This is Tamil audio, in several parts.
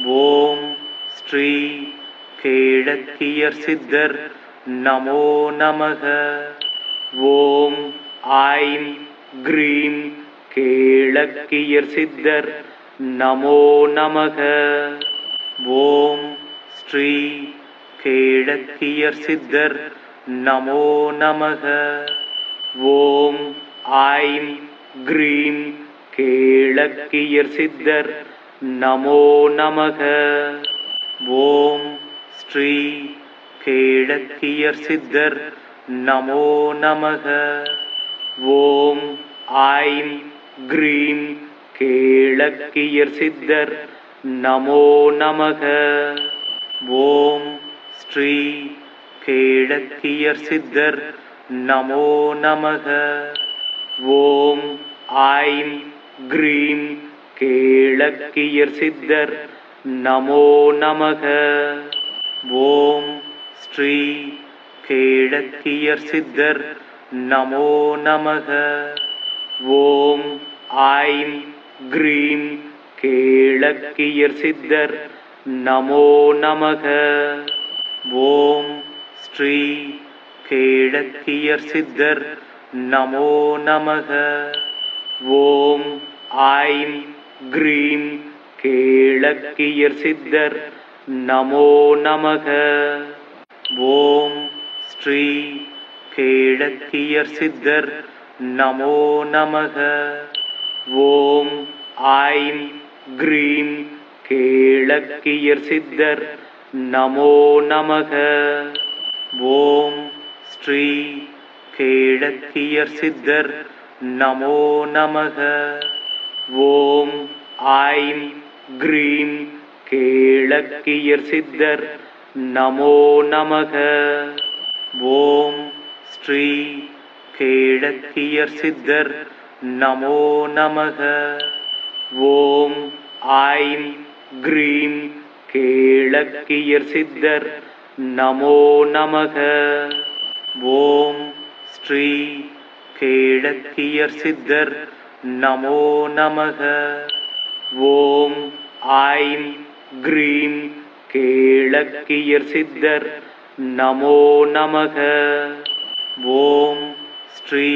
ஓம் ஸ்ரீ கேழக்கியர் சித்தர் நமோ நமக. ஓம் ஐம் க்ரீம் கேழக்கியர் சித்தர் நமோ நமக. ஓம் ஸ்ரீ கேழக்கியர் சித்தர் நமோ நமக. ஓம் ஐம் க்ரீம் கேழக்கியர் சித்தர் நமோ நமக. ஓம் ஸ்ரீ கேழக்கியர் சித்தர் நமோ நமக. ஓம் ஐம் க்ரீம் கேழக்கியர் சித்தர் நமோ நமக. ஓம் ஸ்ரீ கேழக்கியர் சித்தர் நமோ நமக. ஓம் ஐம் க்ரீம் கேழக்கியர் சித்தர் நமோ நமக. ஓம் ஸ்ரீ கேழக்கியர் சித்தர் நமோ நமக. ஓம் ஐம் க்ரீம் கேழக்கியர் சித்தர் நமோ நமக. ஓம் ஸ்ரீ கேழக்கியர் சித்தர் நமோ நமக. ஓம் ஐம் க்ரீம் கேழக்கியர் சித்தர் நமோ நமக. ஓம் ஸ்ரீ கேழக்கியர் சித்தர் நமோ நமக. ஓம் ஐம் க்ரீம் கேழக்கியர் சித்தர் நமோ நமக. ஓம் ஸ்ரீ கேழக்கியர் சித்தர் நமோ நமக. ஓம் ஐம் க்ரீம் கேழக்கியர் சித்தர் நமோ நமக. ஓம் ஸ்ரீ கேழக்கியர் சித்தர் நமோ நமக. ஓம் ஐம் க்ரீம் கேழக்கியர் சித்தர் நமோ நமக. ஓம் ஸ்ரீ கேழக்கியர் சித்தர் நமோ நமக. ஓம் ஐம் க்ரீம் கேழக்கியர் சித்தர் நமோ நமக. ஓம் ஸ்ரீ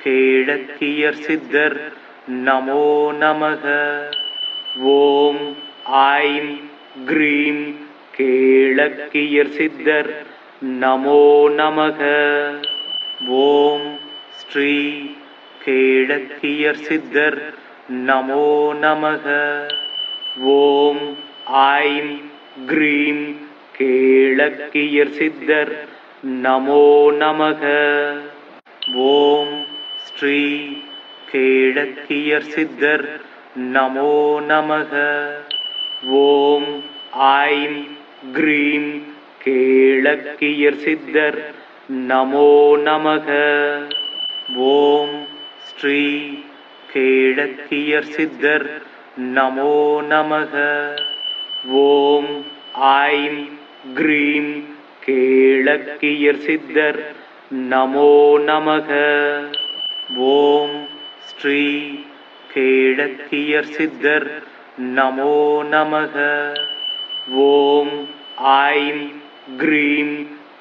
கேழக்கியர் சித்தர் நமோ நமக. ஓம் ஐம் க்ரீம் கேழக்கியர் சித்தர் நமோ நமக. ஓம் ஸ்ரீ கேழக்கியர் சித்தர் நமோ நமக. ஓம் ஐம் க்ரீம் கேழக்கியர் சித்தர் நமோ நமக. ஓம் ஸ்ரீ கேழக்கியர் சித்தர் நமோ நமக. ஓம் ஐம் க்ரீம் கேழக்கியர் சித்தர் நமோ நமக. ஓம் ஸ்ரீ கேழக்கியர் சித்தர் நமோ நமக. ஓம் ஐம் க்ரீம் கேழக்கியர் சித்தர் நமோ நமக. ஓம் ஸ்ரீ கேழக்கியர் சித்தர் நமோ நமக. ஓம் ஐம் க்ரீம்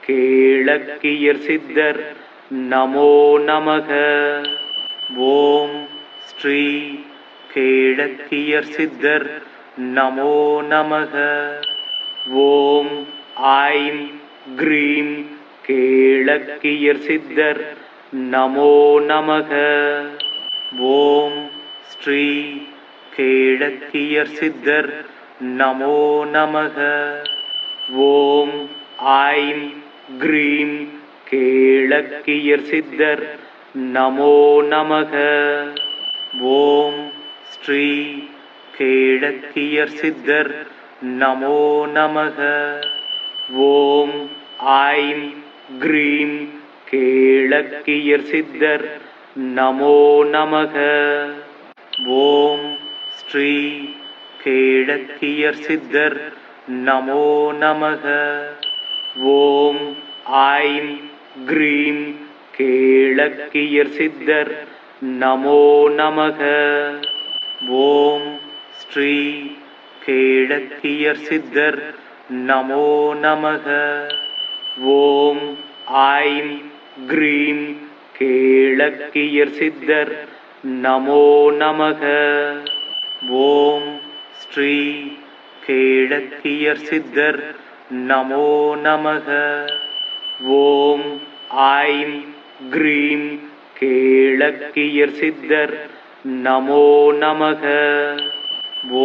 கேழக்கியர் சித்தர் நமோ நமக. ஓம் ஸ்ரீ கேழக்கியர் சித்தர் நமோ நமக. ஓம் ஐம் க்ரீம் கேழக்கியர் சித்தர் நமோ நமக. ஓம் ஸ்ரீ கேழக்கியர் சித்தர் நமோ நமக. ஓம் ஐம் க்ரீம் கேழக்கியர் சித்தர் நமோ நமக. ஓம் ஸ்ரீ கேழக்கியர் சித்தர் நமோ நமக. ஓம் ஐம் க்ரீம் கேழக்கியர் சித்தர் நமோ நமக. ஓம் ஸ்ரீ கேழக்கியர் சித்தர் நமோ நமக. ஓம் ஐம் க்ரீம் கேழக்கியர் சித்தர் நமோ நமக. ஓம் ஸ்ரீ கேளக்கியர் சித்தர் நமோ நமக. ஓம் ஐம் க்ரீம் கேளக்கியர் சித்தர் நமோ நமக. ஓம் ஸ்ரீ கேளக்கியர் சித்தர் நமோ நமக. ஓம் ஐம் க்ரீம் கேளக்கியர் சித்தர் நமோ நமக.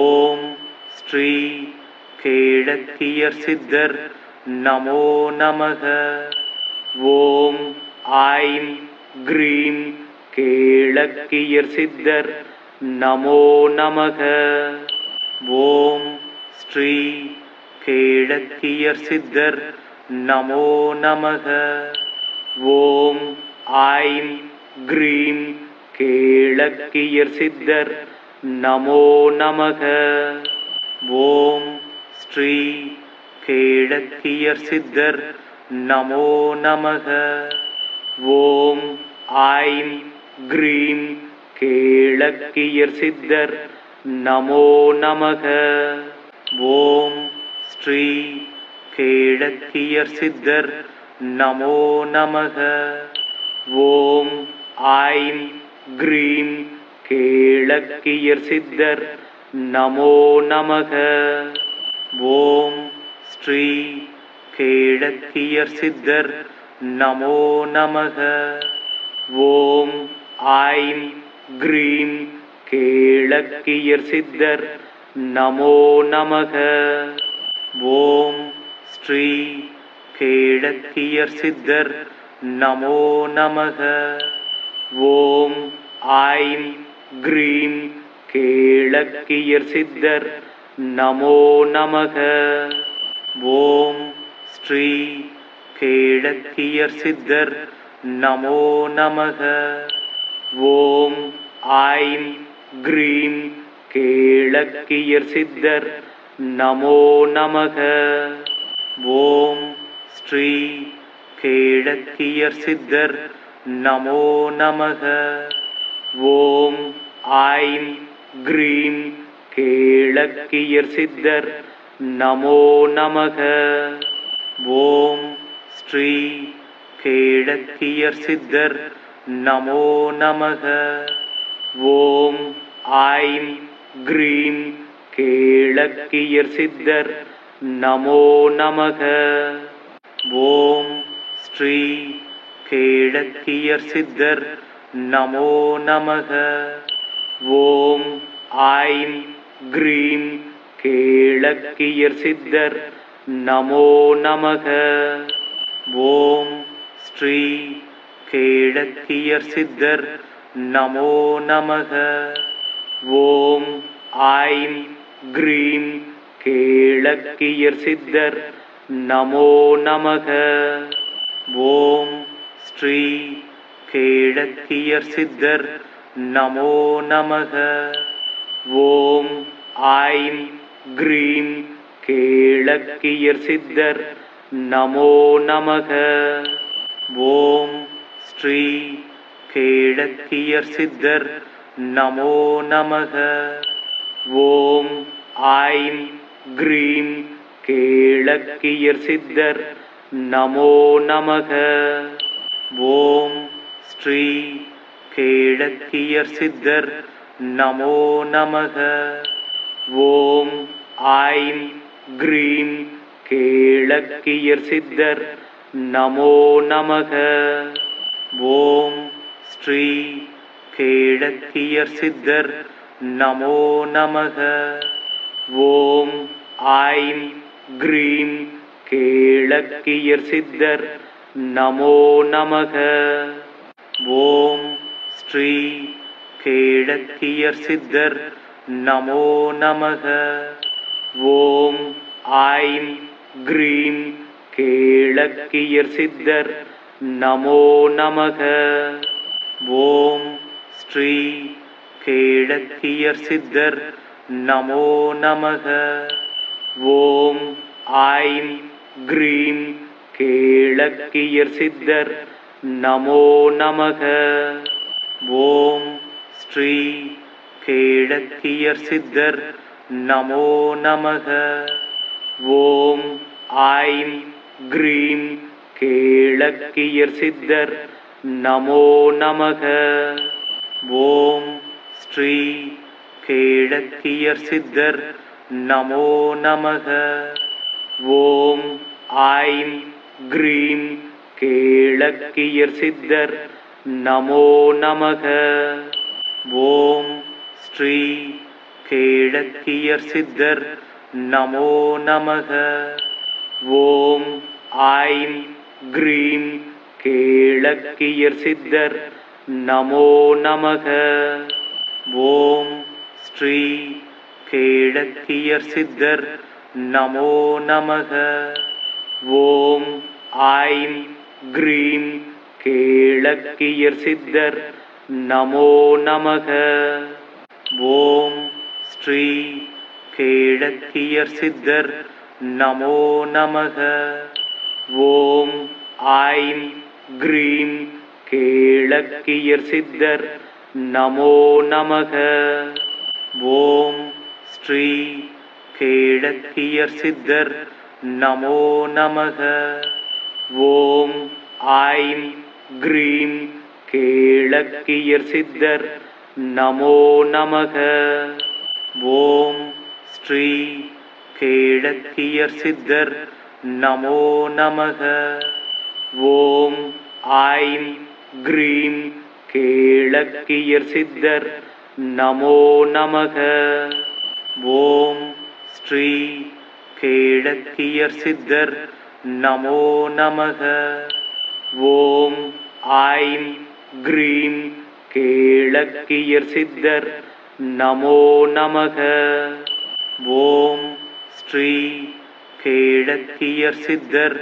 ஓம் ஸ்ரீ கேளக்கியர் சித்தர் நமோ நமக. ஓம் ஐம் க்ரீம் கேளக்கியர் சித்தர் நமோ நமக. ஓம் ஸ்ரீ கேளக்கியர் சித்தர் நமோ நமக. ஓம் ஐம் க்ரீம் கேளக்கியர் சித்தர் நமோ நமக. ஓம் ஸ்ரீ கேளக்கியர் சித்தர் நமோ நமக. ஓம் ஐம் க்ரீம் கேளக்கியர் சித்தர் நமோ நமக. ஓம் ஸ்ரீ கேளக்கியர் சித்தர் நமோ நமக. ஓம் ஐம் க்ரீம் கேளக்கியர் சித்தர் நமோ நமக. ஓம் ஸ்ரீ கேளக்கியர் சித்தர் நமோ நமக. ஓம் ஐம் க்ரீம் கேளக்கியர் சித்தர் நமோ நமக. ஓம் ஸ்ரீ கேளக்கியர் சித்தர் நமோ நமக. ஓம் ஐம் க்ரீம் கேளக்கியர் சித்தர் நமோ நமக. ஓம் ஸ்ரீ கேளக்கியர் சித்தர் நமோ நமக. ஓம் ஐம் க்ரீம் கேளக்கியர் சித்தர் நமோ நமக. ஓம் ஸ்ரீ கேளக்கியர் சித்தர் நமோ நமக. ஓம் ஐம் க்ரீம் கேளக்கியர் சித்தர் நமோ நமக. ஓம் ஸ்ரீ கேளக்கியர் சித்தர் நமோ நமக. ஓம் ஐம் க்ரீம் கேளக்கியர் சித்தர் நமோ நமக. ஓம் ஸ்ரீ கேளக்கியர் சித்தர் நமோ நமக. ஓம் ஐம் க்ரீம் கேளக்கியர் சித்தர் நமோ நமக. ஓம் ஸ்ரீ கேளக்கியர் சித்தர் நமோ நமக. ஓம் ஐம் க்ரீம் கேளக்கியர் சித்தர் நமோ நமக. ஓம் ஸ்ரீ கேளக்கியர் சித்தர் நமோ நமக. ஓம் ஐம் க்ரீம் கேளக்கியர் சித்தர் நமோ நமக. ஓம் ஸ்ரீ கேளக்கியர் சித்தர் நமோ நமக. ஓம் ஐம் க்ரீம் கேளக்கியர் சித்தர் நமோ நமக. ஓம் ஸ்ரீ கேளக்கியர் சித்தர் நமோ நமக. ஓம் ஐம் க்ரீம் கேளக்கியர் சித்தர் நமோ நமக. ஓம் ஸ்ரீ கேளக்கியர் சித்தர் நமோ நமக. ஓம் ஐம் க்ரீம் கேளக்கியர் சித்தர் நமோ நமக. ஓம் ஸ்ரீ கேளக்கியர் சித்தர் நமோ நமக. ஓம் ஐம் க்ரீம் கேளக்கியர் சித்தர் நமோ நமக. ஓம் ஸ்ரீ கேளக்கியர் சித்தர் நமோ நமக. ஓம் ஐம் க்ரீம் கேளக்கியர் சித்தர் நமோ நமக. ஓம் ஸ்ரீ கேளக்கியர் சித்தர் நமோ நமக. ஓம் ஐம் க்ரீம் கேளக்கியர் சித்தர் நமோ நமக. ஓம் ஸ்ரீ கேளக்கியர் சித்தர் நமோ நமக. ஓம் ஐம் க்ரீம் கேளக்கியர் சித்தர் நமோ நமக. ஓம் ஸ்ரீ கேளக்கியர் சித்தர் நமோ நமக. ஓம் ஐம் க்ரீம் கேளக்கியர் சித்தர் நமோ நமக. ஓம் ஸ்ரீ கேளக்கியர் சித்தர் நமோ நமக. ஓம் ஐம் க்ரீம் கேளக்கியர் சித்தர் நமோ நமக. ஓம் ஸ்ரீ கேளக்கியர் சித்தர் நமோ நமக. ஓம் ஐம் க்ரீம் கேளக்கியர் சித்தர் நமோ நமக. ஓம் ஸ்ரீ கேளக்கியர் சித்தர் நமோ நமக. ஓம் ஐம் க்ரீம் கேளக்கியர் சித்தர் நமோ நமக. ஓம் ஸ்ரீ கேளக்கியர் சித்தர் நமோ நமக. ஓம் ஐம் க்ரீம் கேளக்கியர் சித்தர் நமோ நமக. ஓம் ஸ்ரீ கேளக்கியர் சித்தர் நமோ நமக. ஓம் ஐம் க்ரீம் கேளக்கியர் சித்தர் நமோ நமக. ஓம் ஸ்ரீ கேளக்கியர் சித்தர்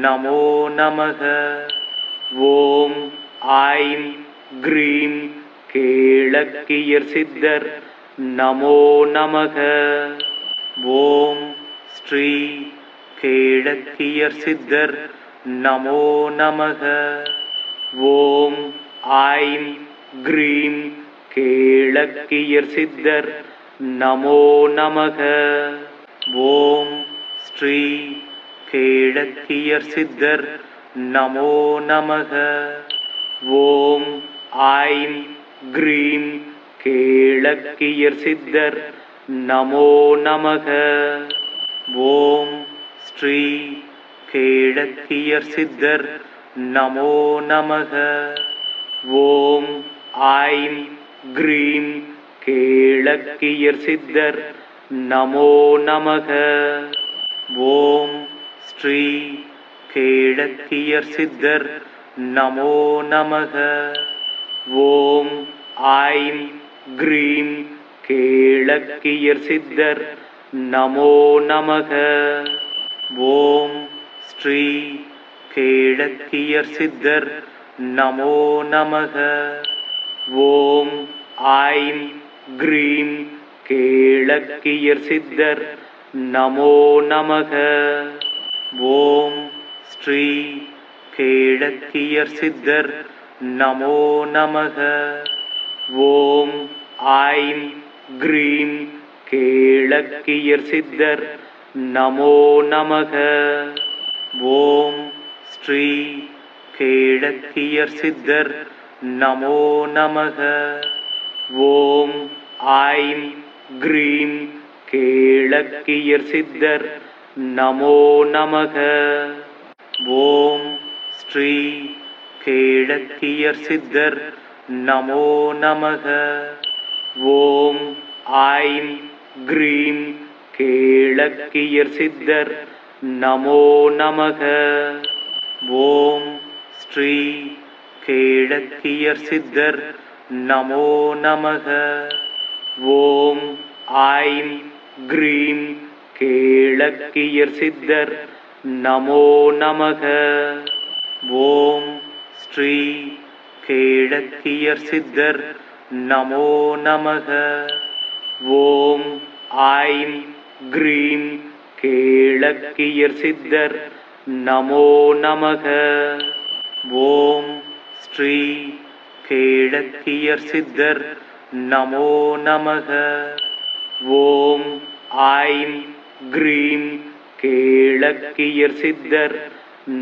நமோ நமக. ஓம் ஐம் க்ரீம் கேளக்கியர் சித்தர் நமோ நமக. ஓம் ஸ்ரீ கேளக்கியர் சித்தர் நமோ நமக. ஓம் ஐம் க்ரீம் கேளக்கியர் சித்தர் நமோ நமக. ஓம் ஸ்ரீ கேளக்கியர் சித்தர் நமோ நமக. ஓம் ஐம் க்ரீம் கேளக்கியர் சித்தர் நமோ நமக. ஓம் ஸ்ரீ கேளக்கியர் சித்தர் நமோ நமக. ஓம் ஐம் க்ரீம் கேளக்கியர் சித்தர் நமோ நமக. ஓம் ஸ்ரீ கேளக்கியர் சித்தர் நமோ நமக. ஓம் ஐம் க்ரீம் கேளக்கியர் சித்தர் நமோ நமக. ஓம் ஸ்ரீ கேளக்கியர் சித்தர் நமோ நமக. ஓம் ஐம் க்ரீம் கேளக்கியர் சித்தர் நமோ நமக. ஓம் ஸ்ரீ கேளக்கியர் சித்தர் நமோ நமக. ஓம் ஐம் க்ரீம் கேளக்கியர் சித்தர் நமோ நமக. ஓம் ஸ்ரீ கேளக்கியர் சித்தர் நமோ நமக. ஓம் ஐம் க்ரீம் கேளக்கியர் சித்தர் நமோ நமக. ஓம் ஸ்ரீ கேளக்கியர் சித்தர் நமோ நமக. ஓம் ஐம் க்ரீம் கேளக்கியர் சித்தர் நமோ நமக. ஓம் ஸ்ரீ கேளக்கியர் சித்தர் நமோ நமக. ஓம் ஐம் க்ரீம் கேளக்கியர் சித்தர் நமோ நமக. ஓம் ஸ்ரீ கேளக்கியர் சித்தர் நமோ நமக. ஓம் ஐம் க்ரீம் கேளக்கியர் சித்தர் நமோ நமக. ஓம் ஸ்ரீ கேளக்கியர் சித்தர் நமோ நமக. ஓம் ஐம் க்ரீம் கேளக்கியர் சித்தர்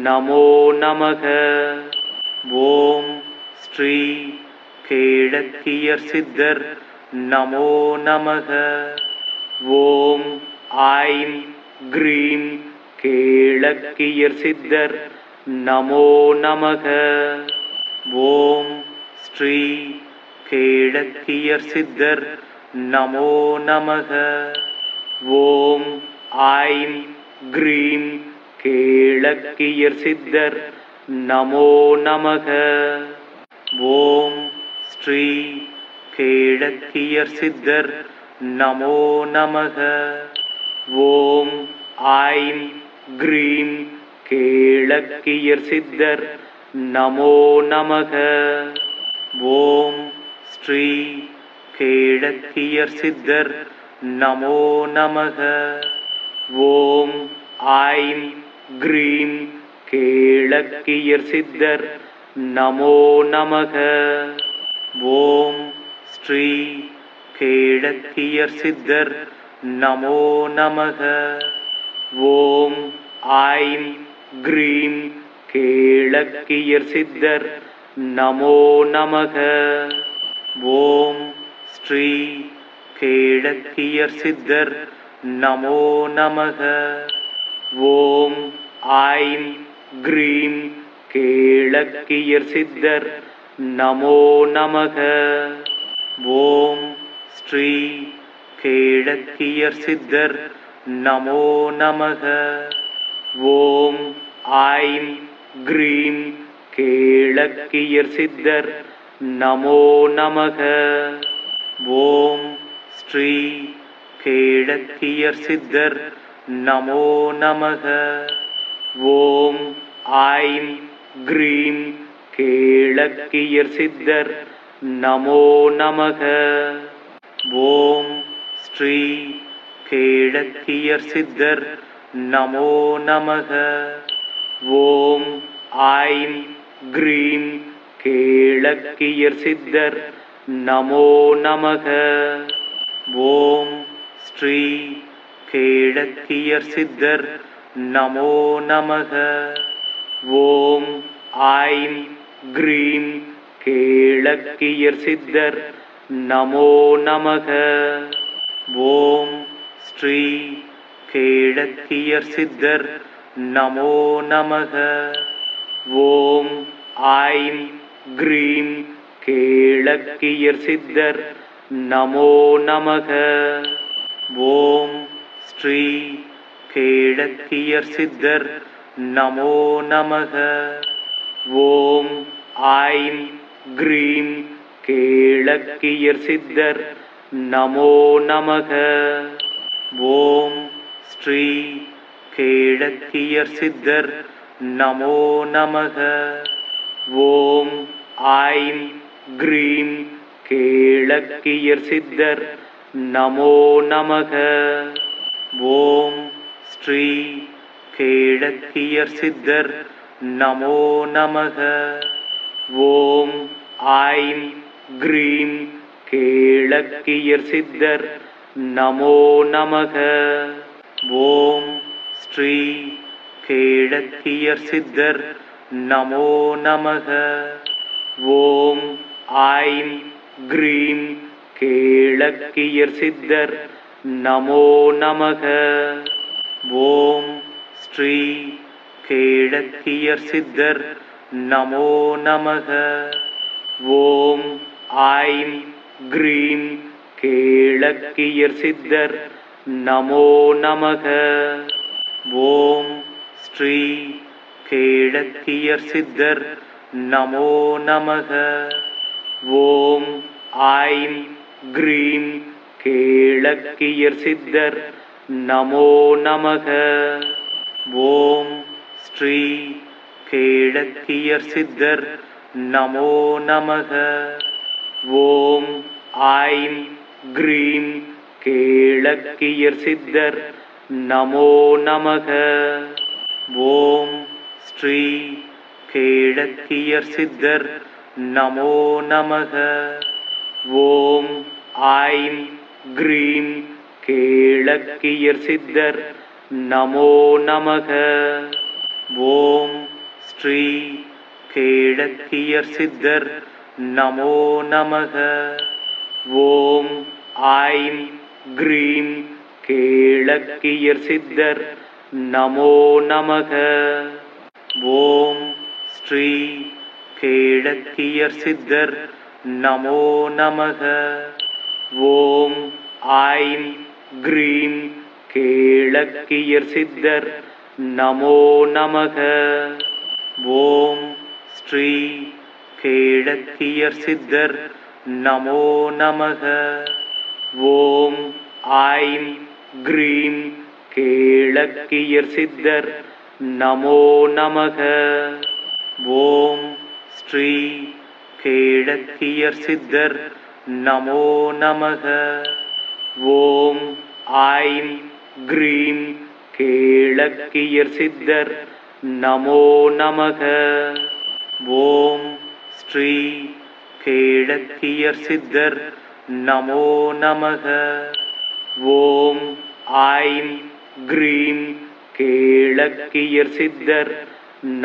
நமோ நமக. ஓம் ஸ்ரீ கேளக்கியர் சித்தர் நமோ நமக. ஓம் ஐம் க்ரீம் கேளக்கியர் சித்தர் நமோ நமக. ஓம் ஸ்ரீ கேளக்கியர் சித்தர் நமோ நமக. ஓம் ஐம் க்ரீம் கேளக்கியர் சித்தர் நமோ நமக. ஓம் ஸ்ரீ கேளக்கியர் சித்தர் நமோ நமக. ஓம் ஐம் க்ரீம் கேளக்கியர் சித்தர் நமோ நமக. ஓம் ஸ்ரீ கேளக்கியர் சித்தர் நமோ நமக. ஓம் ஐம் க்ரீம் கேளக்கியர் சித்தர் நமோ நமக. ஓம் ஸ்ரீ கேளக்கியர் சித்தர் நமோ நமக. ஓம் ஐம் க்ரீம் கேளக்கியர் சித்தர் நமோ நமக. ஓம் ஸ்ரீ கேளக்கியர் சித்தர் நமோ நமக. ஓம் ஐம் க்ரீம் கேளக்கியர் சித்தர் நமோ நமக. ஓம் ஸ்ரீ கேளக்கியர் சித்தர் நமோ நமக. ஓம் ஐம் க்ரீம் கேளக்கியர் சித்தர் நமோ நமக. ஓம் ஸ்ரீ கேளக்கியர் சித்தர் நமோ நமக. ஓம் ஐம் க்ரீம் கேளக்கியர் சித்தர் நமோ நமக. ஓம் ஸ்ரீ கேளக்கியர் சித்தர் நமோ நமக. ஓம் ஐம் க்ரீம் கேளக்கியர் சித்தர் நமோ நமக. ஓம் ஸ்ரீ கேளக்கியர் சித்தர் நமோ நமக. ஓம் ஐம் க்ரீம் கேளக்கியர் சித்தர் நமோ நமக. ஓம் ஸ்ரீ கேளக்கியர் சித்தர் நமோ நமக. ஓம் ஐம் க்ரீம் கேளக்கியர் சித்தர் நமோ நமக. ஓம் ஸ்ரீ கேளக்கியர் சித்தர் நமோ நமக. ஓம் ஐம் க்ரீம் கேளக்கியர் சித்தர் நமோ நமக. ஓம் ஸ்ரீ கேளக்கியர் சித்தர் நமோ நமக. ஓம் ஐம் க்ரீம் கேளக்கியர் சித்தர் நமோ நமக. ஓம் ஸ்ரீ கேளக்கியர் சித்தர் நமோ நமக. ஓம் ஐம் க்ரீம் கேளக்கியர் சித்தர் நமோ நமக. ஓம் ஸ்ரீ கேளக்கியர் சித்தர் நமோ நமக. ஓம் ஐம் க்ரீம் கேளக்கியர் சித்தர் நமோ நமக. ஓம் ஸ்ரீ கேளக்கியர் சித்தர் நமோ நமக. ஓம் ஐம் க்ரீம் கேளக்கியர் சித்தர் நமோ நமக. ஓம் ஸ்ரீ கேளக்கியர் சித்தர் நமோ நமக. ஓம் ஐம் க்ரீம் கேளக்கியர் சித்தர் நமோ நமக. ஓம் ஸ்ரீ கேளக்கியர் சித்தர் நமோ நமக. ஓம் ஐம் க்ரீம் கேளக்கியர் சித்தர் நமோ நமக. ஓம் ஸ்ரீ கேளக்கியர் சித்தர் நமோ நமக. ஓம் ஐம் க்ரீம் கேளக்கியர் சித்தர் நமோ நமக. ஓம் ஸ்ரீ கேளக்கியர் சித்தர் நமோ நமக. ஓம் ஐம் க்ரீம் கேளக்கியர் சித்தர் நமோ நமக. ஓம் ஸ்ரீ கேளக்கியர் சித்தர் நமோ நமக. ஓம் ஐம் க்ரீம் கேளக்கியர் சித்தர் நமோ நமக. ஓம் ஸ்ரீ கேளக்கியர் சித்தர் நமோ நமக. ஓம் ஐம் க்ரீம் கேளக்கியர் சித்தர் நமோ நமக. ஓம் ஸ்ரீ கேளக்கியர் சித்தர் நமோ நமக. ஓம் ஐம் க்ரீம் கேளக்கியர் சித்தர் நமோ நமக. ஓம் ஸ்ரீ கேளக்கியர் சித்தர் நமோ நமக. ஓம் ஐம் க்ரீம் கேளக்கியர் சித்தர்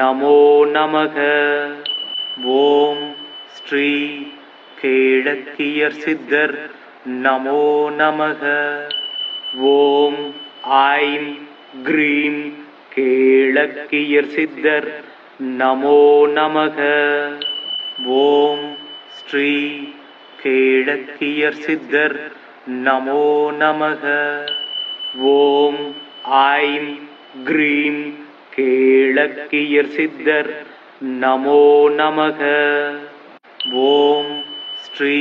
நமோ நமக. ஓம் ஸ்ரீ கேளக்கியர் சித்தர் நமோ நமக. ஓம் ஐம் க்ரீம் கேளக்கியர் சித்தர் நமோ நமக. ஓம் ஸ்ரீ கேளக்கியர் சித்தர் நமோ நமக. ஓம் ஐம் க்ரீம் கேளக்கியர் சித்தர் நமோ நமக. ஓம் ஸ்ரீ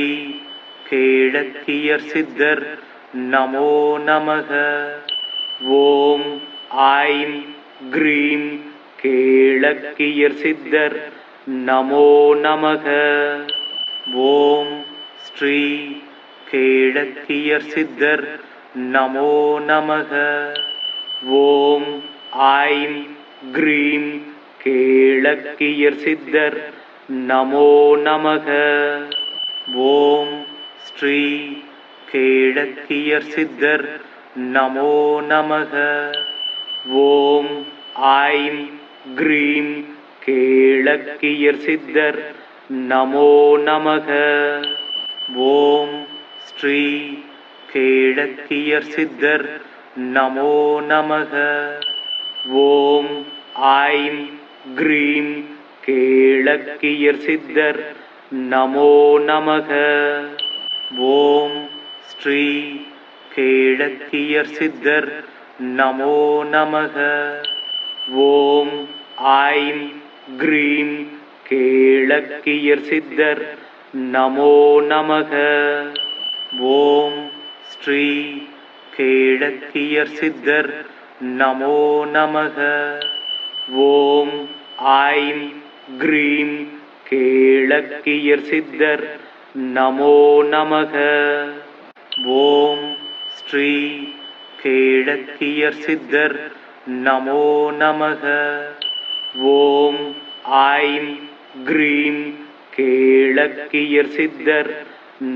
கேளக்கியர் சித்தர் நமோ நமக. ஓம் ஐம் க்ரீம் கேளக்கியர் சித்தர் நமோ நமக. ஓம் ஸ்ரீ கேளக்கியர் சித்தர் நமோ நமக. ஓம் ஐம் க்ரீம் கேளக்கியர் சித்தர் நமோ நமக. ஓம் ஸ்ரீ கேளக்கியர் சித்தர் நமோ நமக. ஓம் ஐம் க்ரீம் கேளக்கியர் சித்தர் நமோ நமக. ஓம் ஸ்ரீ கேளக்கியர் சித்தர் நமோ நமக. ஓம் ஐம் க்ரீம் கேளக்கியர் சித்தர் நமோ நமக. ஓம் ஸ்ரீ கேளக்கியர் சித்தர் நமோ நமக. ஓம் ஐம் க்ரீம் கேளக்கியர் சித்தர் நமோ நமக. ஓம் ஸ்ரீ கேளக்கியர் சித்தர் நமோ நமக. ஓம் ஐம் க்ரீம் கேளக்கியர் சித்தர் நமோ நமக. ஓம் ஸ்ரீ கேளக்கியர் சித்தர் நமோ நமக. ஓம் ஐம் க்ரீம் கேளக்கியர் சித்தர்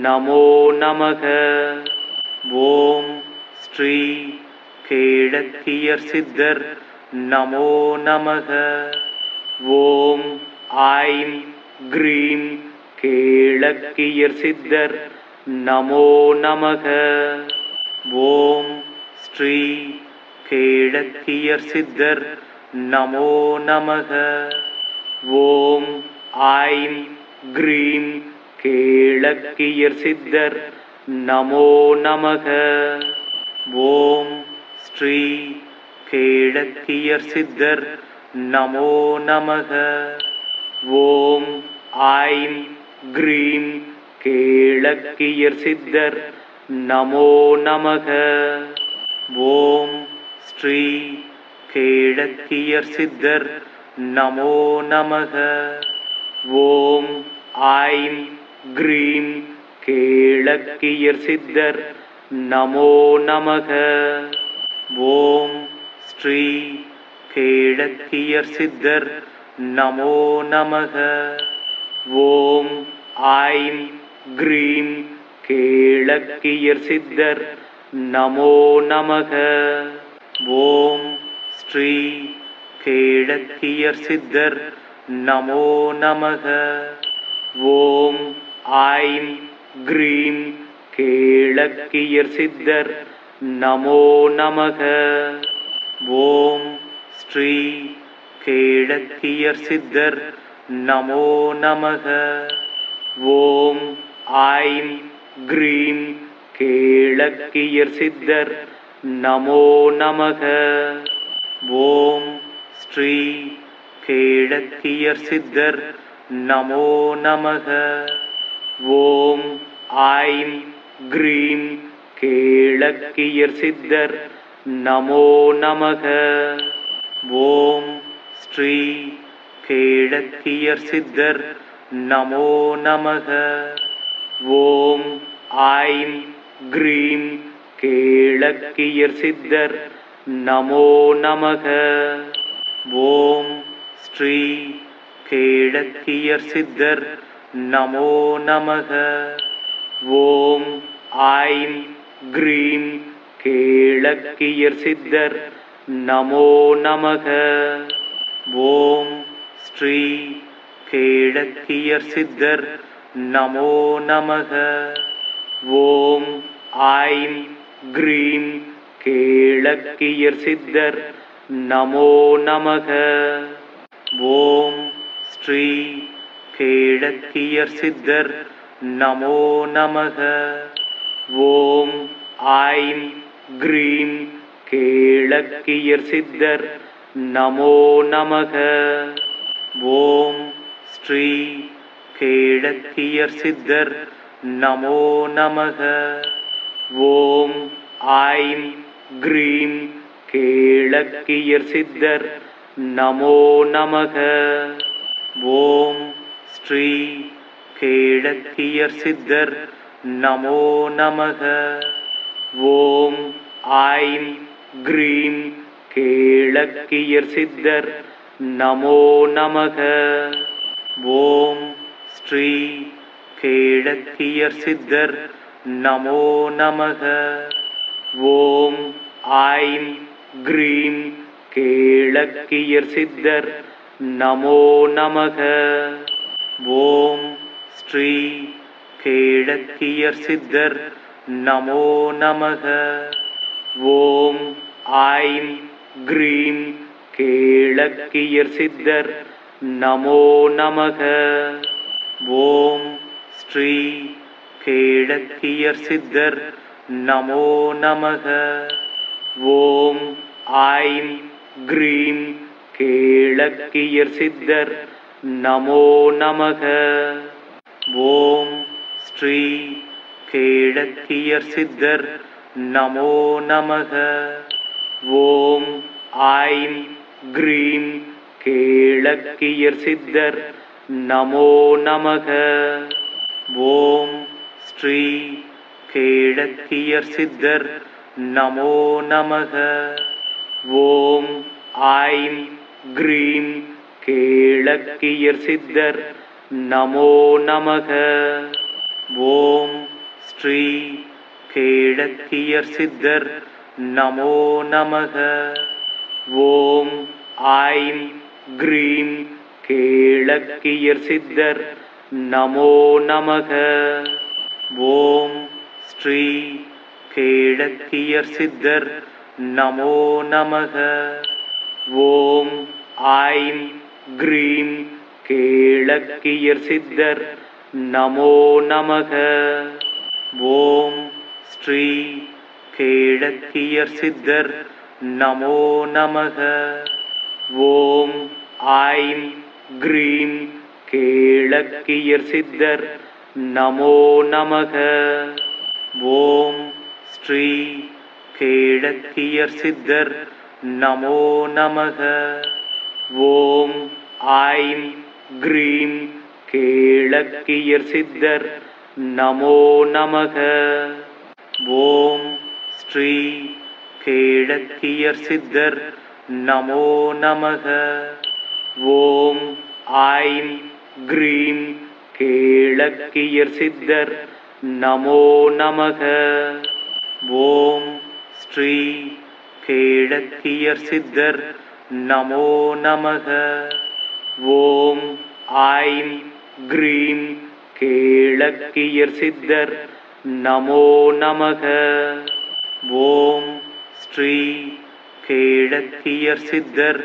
நமோ நமக. ஓம் ஸ்ரீ கேளக்கியர் சித்தர் நமோ நமக. ஓம் ஐம் க்ரீம் கேளக்கியர் சித்தர் நமோ நமக. ஓம் ஸ்ரீ கேளக்கியர் சித்தர் நமோ நமக. ஓம் ஐம் க்ரீம் கேளக்கியர் சித்தர் நமோ நமக. ஓம் ஸ்ரீ கேளக்கியர் சித்தர் நமோ நமக. ஓம் ஐம் க்ரீம் கேளக்கியர் சித்தர் நமோ நமக. ஓம் ஸ்ரீ கேளக்கியர் சித்தர் நமோ நமக. ஓம் ஐம் க்ரீம் கேளக்கியர் சித்தர் நமோ நமக. ஓம் ஸ்ரீ கேளக்கியர் சித்தர் நமோ நமக. ஓம் ஐம் க்ரீம் கேளக்கியர் சித்தர் நமோ நமக. ஓம் ஸ்ரீ கேளக்கியர் சித்தர் நமோ நமக. ஓம் ஐம் க்ரீம் கேளக்கியர் சித்தர் நமோ நமக. ஓம் ஸ்ரீ கேளக்கியர் சித்தர் நமோ நமக. ஓம் ஐம் க்ரீம் கேளக்கியர் சித்தர் நமோ நமக. ஓம் ஸ்ரீ கேளக்கியர் சித்தர் நமோ நமக. ஓம் ஐம் க்ரீம் கேளக்கியர் சித்தர் நமோ நமக. ஓம் ஸ்ரீ கேளக்கியர் சித்தர் நமோ நமக. ஓம் ஐம் க்ரீம் கேளக்கியர் சித்தர் நமோ நமக. ஓம் ஸ்ரீ கேளக்கியர் சித்தர் நமோ நமக. ஓம் ஐம் க்ரீம் கேளக்கியர் சித்தர் நமோ நமக. ஓம் ஸ்ரீ கேளக்கியர் சித்தர் நமோ நமக. ஓம் ஐம் க்ரீம் கேளக்கியர் சித்தர் நமோ நமக. ஓம் ஸ்ரீ கேளக்கியர் சித்தர் நமோ நமக. ஓம் ஐம் க்ரீம் கேளக்கியர் சித்தர் நமோ நமக. ஓம் ஸ்ரீ கேளக்கியர் சித்தர் நமோ நமக. ஓம் ஐம் க்ரீம் கேளக்கியர் சித்தர் நமோ நமக. ஓம் ஸ்ரீ கேளக்கியர் சித்தர் நமோ நமக. ஓம் ஐம் க்ரீம் கேளக்கியர் சித்தர் நமோ நமக. ஓம் ஸ்ரீ கேளக்கியர் சித்தர் நமோ நமக. ஓம் ஐம் க்ரீம் கேளக்கியர் சித்தர் நமோ நமக. ஓம் ஸ்ரீ கேளக்கியர் சித்தர் நமோ நமக. ஓம் ஐம் க்ரீம் கேளக்கியர் சித்தர் நமோ நமக. ஓம் ஸ்ரீ கேளக்கியர் சித்தர் நமோ நமக. ஓம் ஐம் க்ரீம் கேளக்கியர் சித்தர் நமோ நமக. ஓம் ஸ்ரீ கேளக்கியர் சித்தர் நமோ நமக. ஓம் ஐம் க்ரீம் கேளக்கியர் சித்தர் நமோ நமக. ஓம் ஸ்ரீ கேளக்கியர் சித்தர் நமோ நமக. ஓம் ஐம் க்ரீம் கேளக்கியர் சித்தர் நமோ நமக. ஓம் ஸ்ரீ கேளக்கியர் சித்தர் நமோ நமக. ஓம் ஐம் க்ரீம் கேளக்கியர் சித்தர் நமோ நமக. ஓம் ஸ்ரீ கேளக்கியர் சித்தர் நமோ நமக. ஓம் ஐம் க்ரீம் கேளக்கியர் சித்தர் நமோ நமக. ஓம் ஸ்ரீ கேளக்கியர் சித்தர் நமோ நமக. ஓம் ஐம் க்ரீம் கேளக்கியர் சித்தர் நமோ நமக. ஓம் ஸ்ரீ கேளக்கியர் சித்தர் நமோ நமக. ஓம் ஐம் க்ரீம் கேளக்கியர் சித்தர் நமோ நமக. ஓம் ஸ்ரீ கேளக்கியர் சித்தர் நமோ நமக. ஓம் ஐம் க்ரீம் கேளக்கியர் சித்தர் நமோ நமக. ஓம் ஸ்ரீ கேளக்கியர் சித்தர் நமோ நமக. ஓம் ஐம் க்ரீம் கேளக்கியர் சித்தர் நமோ நமக. ஓம் ஸ்ரீ கேளக்கியர் சித்தர்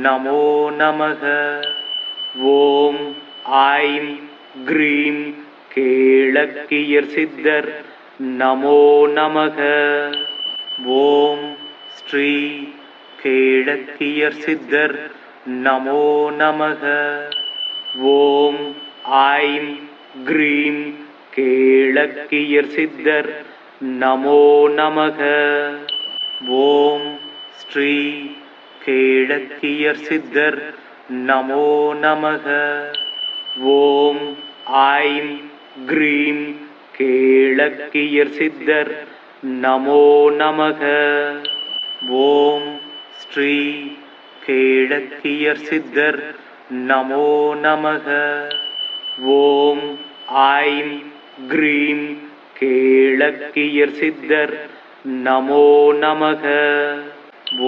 நமோ நமக. ஓம் ஐம் க்ரீம் கேளக்கியர் சித்தர் நமோ நமக. ஓம் ஸ்ரீ கேளக்கியர் சித்தர் நமோ நமக. ஓம் ஐம் க்ரீம் கேளக்கியர் சித்தர் நமோ நமக. ஓம் ஸ்ரீ கேளக்கியர் சித்தர் நமோ நமக. ஓம் ஐம் க்ரீம் கேளக்கியர் சித்தர் நமோ நமக. ஓம் ஸ்ரீ கேளக்கியர் சித்தர் நமோ நமக. ஓம் ஐம் க்ரீம் கேளக்கியர் சித்தர் நமோ நமக.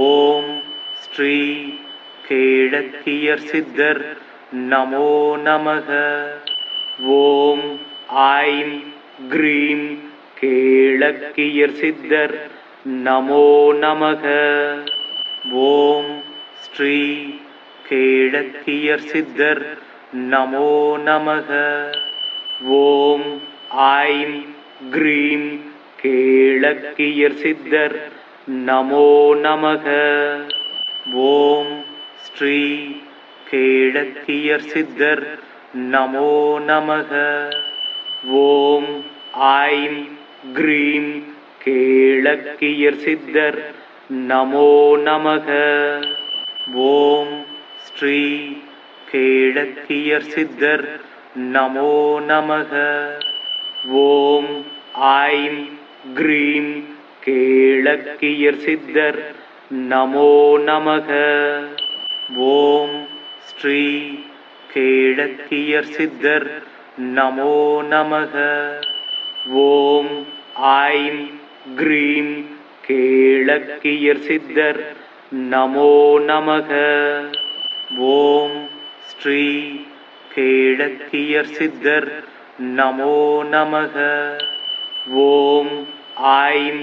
ஓம் ஸ்ரீ கேளக்கியர் சித்தர் நமோ நமக. ஓம் ஐம் க்ரீம் கேளக்கியர் சித்தர் நமோ நமக. ஓம் ஸ்ரீ கேளக்கியர் சித்தர் நமோ நமக. ஓம் ஐம் க்ரீம் கேளக்கியர் சித்தர் நமோ நமக. ஓம் ஸ்ரீ கேளக்கியர் சித்தர் நமோ நமக. ஓம் ஐம் க்ரீம் கேளக்கியர் சித்தர் நமோ நமக. ஓம் ஸ்ரீ கேளக்கியர் சித்தர் நமோ நமக. ஓம் ஐம் க்ரீம் கேளக்கியர் சித்தர் நமோ நமக. ஓம் ஸ்ரீ கேளக்கியர் சித்தர் நமோ நமக. ஓம் ஐம் க்ரீம் கேளக்கியர் சித்தர் நமோ நமக. ஓம் ஸ்ரீ கேளக்கியர் சித்தர் நமோ நமக. ஓம் ஐம்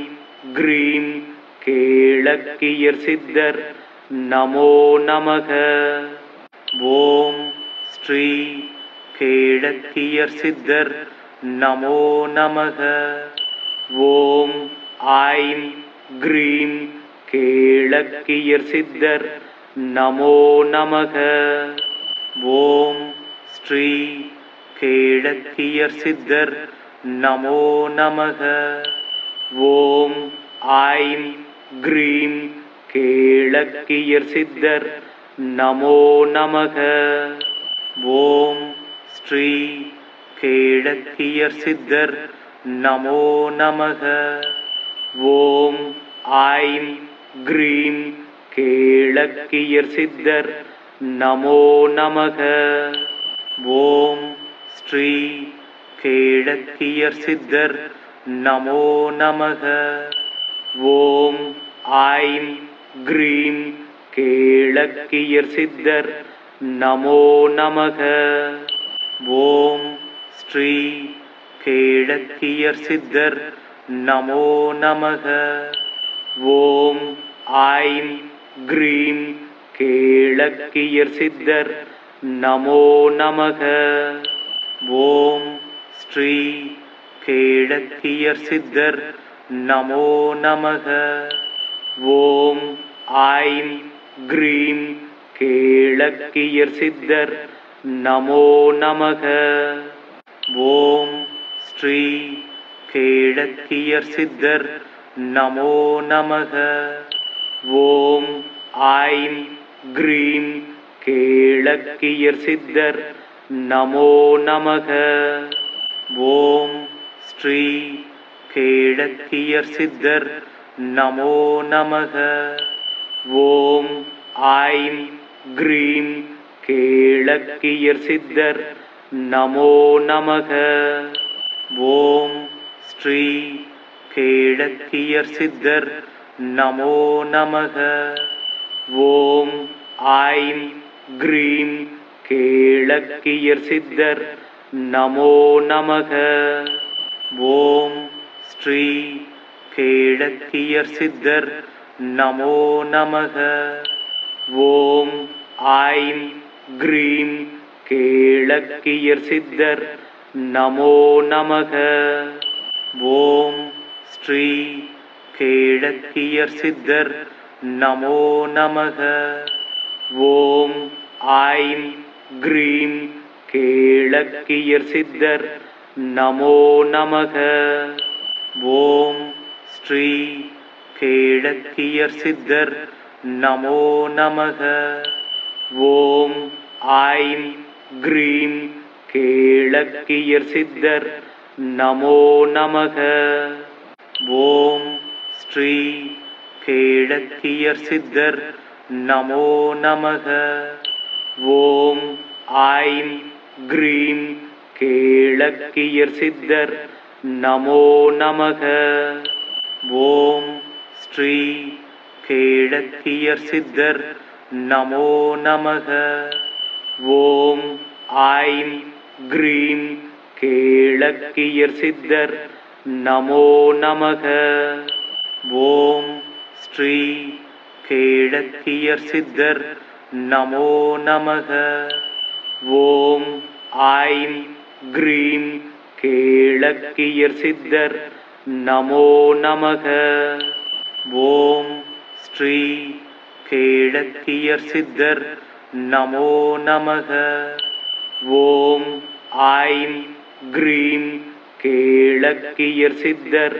க்ரீம் கேளக்கியர் சித்தர் நமோ நமக. ஓம் ஸ்ரீ கேளக்கியர் சித்தர் நமோ நமக. ஓம் ஐம் க்ரீம் கேளக்கியர் சித்தர் நமோ நமக. ஓம் ஸ்ரீ கேளக்கியர் சித்தர் நமோ நமக. ஓம் ஐம் க்ரீம் கேளக்கியர் சித்தர் நமோ நமக. ஓம் ஸ்ரீ கேளக்கியர் சித்தர் நமோ நமக. ஓம் ஐம் க்ரீம் கேளக்கியர் சித்தர் நமோ நமக. ஓம் ஸ்ரீ கேளக்கியர் சித்தர் நமோ நமக. ஓம் ஐம் க்ரீம் கேளக்கியர் சித்தர் நமோ நமக. ஓம் ஸ்ரீ கேளக்கியர் சித்தர் நமோ நமக. ஓம் ஐம் க்ரீம் கேளக்கியர் சித்தர் நமோ நமக. ஓம் ஸ்ரீ கேளக்கியர் சித்தர் நமோ நமக. ஓம் ஐம் க்ரீம் கேளக்கியர் சித்தர் நமோ நமக. ஓம் ஸ்ரீ கேளக்கியர் சித்தர் நமோ நமக. ஓம் ஐம் க்ரீம் கேளக்கியர் சித்தர் நமோ நமக. ஓம் ஸ்ரீ கேளக்கியர் சித்தர் நமோ நமக. ஓம் ஐம் க்ரீம் கேளக்கியர் சித்தர் நமோ நமக. ஓம் ஸ்ரீ கேளக்கியர் சித்தர் நமோ நமக. ஓம் ஐம் க்ரீம் கேளக்கியர் சித்தர் நமோ நமக. ஓம் ஸ்ரீ கேளக்கியர் சித்தர் நமோ நமக. ஓம் ஐம் க்ரீம் கேளக்கியர் சித்தர் நமோ நமக. ஓம் ஸ்ரீ கேளக்கியர் சித்தர் நமோ நமக. ஓம் ஐம் க்ரீம் கேளக்கியர் சித்தர் நமோ நமக. ஓம் ஸ்ரீ கேளக்கியர் சித்தர் நமோ நமக. ஓம் ஐம் க்ரீம் கேளக்கியர் சித்தர் நமோ நமக. ஓம் ஸ்ரீ கேளக்கியர் சித்தர் நமோ நமக. ஓம் ஐம் க்ரீம் கேளக்கியர் சித்தர் நமோ நமக. ஓம் ஸ்ரீ கேளக்கியர் சித்தர் நமோ நமக. ஓம் ஐம் க்ரீம் கேளக்கியர் சித்தர் நமோ நமக. ஓம் ஸ்ரீ கேளக்கியர் சித்தர் நமோ நமக. ஓம் ஐம் க்ரீம் கேளக்கியர் சித்தர் நமோ நமக. ஓம் ஸ்ரீ கேளக்கியர் சித்தர் நமோ நமக. ஓம் ஐம் க்ரீம் கேளக்கியர் சித்தர்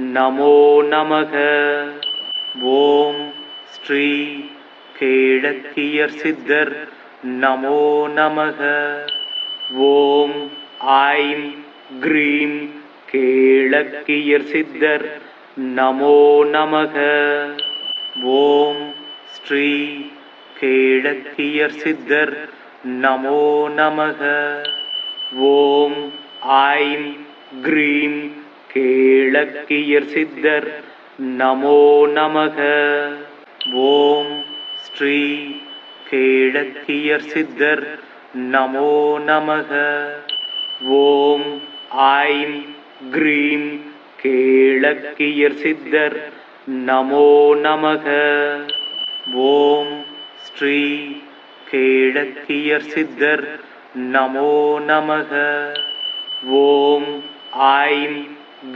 நமோ நமக. ஓம் ஸ்ரீ கேளக்கியர் சித்தர் நமோ நமக. ஓம் ஐம் க்ரீம் கேளக்கியர் சித்தர் நமோ நமக. ஓம் ஸ்ரீ கேளக்கியர் சித்தர் நமோ நமக. ஓம் ஐம் க்ரீம் கேளக்கியர் சித்தர் நமோ நமக. ஓம் ஸ்ரீ கேளக்கியர் சித்தர் நமோ நமக. ஓம் ஐம் க்ரீம் கேளக்கியர் சித்தர் நமோ நமக. ஓம் ஸ்ரீ கேளக்கியர் சித்தர் நமோ நமக. ஓம் ஐம்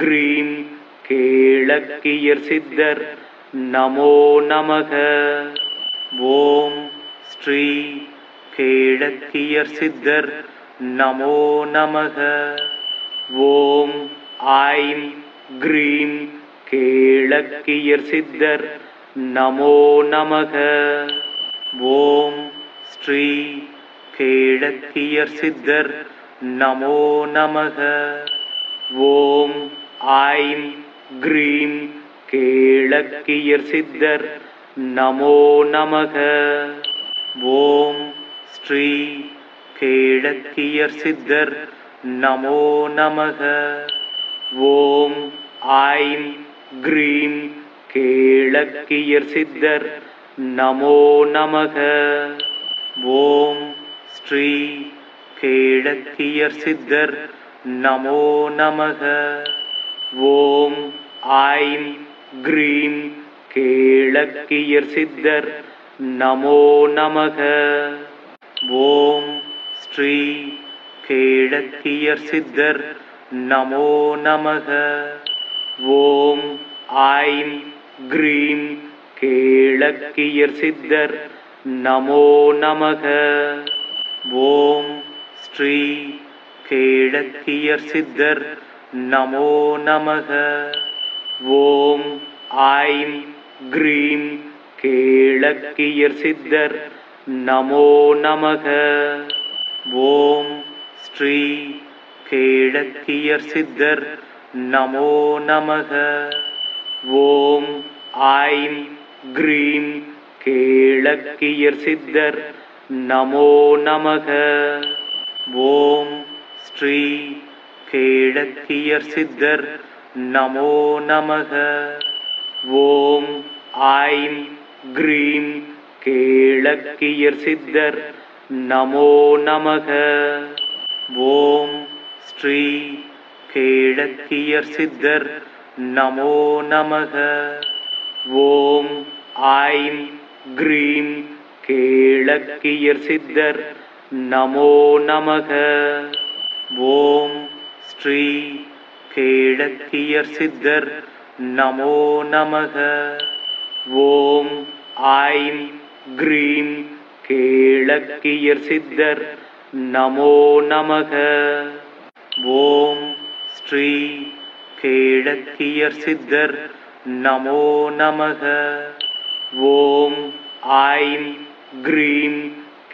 க்ரீம் கேளக்கியர் சித்தர் நமோ நமக. ஓம் ஸ்ரீ கேளக்கியர் சித்தர் நமோ நமக. ஓம் ஐம் க்ரீம் கேளக்கியர் சித்தர் நமோ நமக. ஓம் ஸ்ரீ கேளக்கியர் சித்தர் நமோ நமக. ஓம் ஐம் க்ரீம் கேளக்கியர் சித்தர் நமோ நமக. ஓம் ஸ்ரீ கேளக்கியர் சித்தர் நமோ நமக. ஓம் ஐம் க்ரீம் கேளக்கியர் சித்தர் நமோ நமக. ஓம் ஸ்ரீ கேளக்கியர் சித்தர் நமோ நமக. ஓம் ஐம் க்ரீம் கேளக்கியர் சித்தர் நமோ நமக. ஓம் ஸ்ரீ கேளக்கியர் சித்தர் நமோ நமக. ஓம் ஐம் க்ரீம் கேளக்கியர் சித்தர் நமோ நமக. ஓம் ஸ்ரீ கேளக்கியர் சித்தர் நமோ நமக. ஓம் ஐம் க்ரீம் கேளக்கியர் சித்தர் நமோ நமக. ஓம் ஸ்ரீ கேளக்கியர் சித்தர் நமோ நமக. ஓம் ஐம் க்ரீம் கேளக்கியர் சித்தர் நமோ நமக. ஓம் ஸ்ரீ கேளக்கியர் சித்தர் நமோ நமக. ஓம் ஐம் க்ரீம் கேளக்கியர் சித்தர் நமோ நமக. ஓம் ஸ்ரீ கேளக்கியர் சித்தர் நமோ நமக. ஓம் ஐம் க்ரீம் கேளக்கியர் சித்தர் நமோ நமக. ஓம் ஸ்ரீ கேளக்கியர் சித்தர் நமோ நமக. ஓம் ஐம் க்ரீம் கேளக்கியர் சித்தர் நமோ நமக. ஓம் ஸ்ரீ கேளக்கியர் சித்தர் நமோ நமக. ஓம் ஐம் க்ரீம்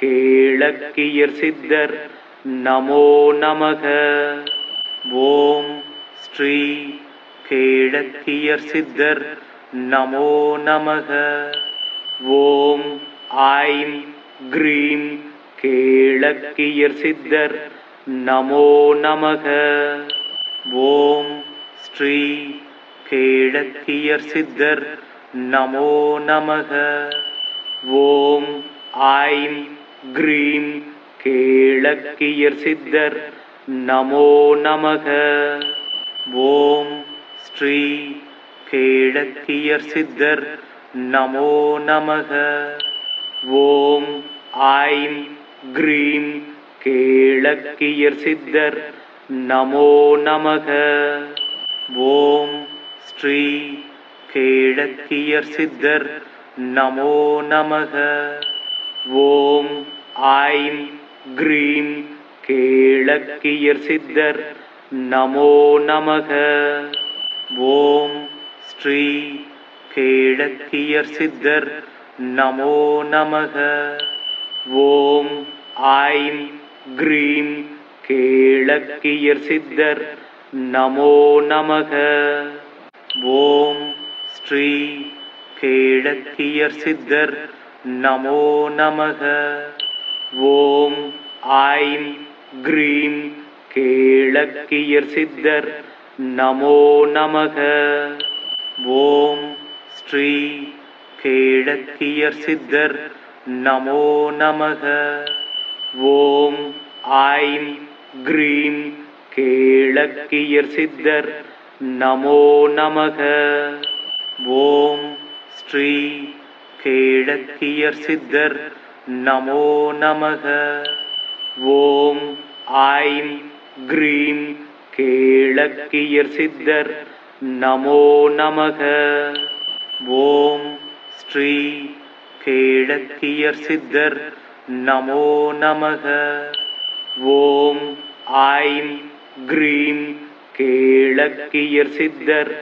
கேளக்கியர் சித்தர் நமோ நமக. ஓம் ஸ்ரீ கேளக்கியர் சித்தர் நமோ நமக. ஓம் ஐம் க்ரீம் கேளக்கியர் சித்தர் நமோ நமக. ஓம் ஸ்ரீ கேளக்கியர் சித்தர் நமோ நமக. ஓம் ஐம் க்ரீம் கேளக்கியர் சித்தர் நமோ நமக. ஓம் ஸ்ரீ கேளக்கியர் சித்தர் நமோ நமக. ஓம் ஐம் க்ரீம் கேளக்கியர் சித்தர் நமோ நமக. ஓம் ஸ்ரீ கேளக்கியர் சித்தர் நமோ நமக. ஓம் ஐம் க்ரீம் கேளக்கியர் சித்தர் நமோ நமக. ஓம் ஸ்ரீ கேளக்கியர் சித்தர் நமோ நமக. ஓம் ஐம் க்ரீம் கேளக்கியர் சித்தர் நமோ நமக. ஓம் ஸ்ரீ கேளக்கியர் சித்தர் நமோ நமக. ஓம் ஐம் க்ரீம் கேளக்கியர் சித்தர் நமோ நமக. ஓம் ஸ்ரீ கேளக்கியர் சித்தர் நமோ நமக. ஓம் ஐம் க்ரீம் கேளக்கியர் சித்தர் நமோ நமக. ஓம் ஸ்ரீ கேளக்கியர் சித்தர் நமோ நமக. ஓம் ஐம் க்ரீம் கேளக்கியர் சித்தர் நமோ நமக. ஓம் ஸ்ரீ கேளக்கியர் சித்தர் நமோ நமக. ஓம் ஐம் க்ரீம் கேளக்கியர் சித்தர்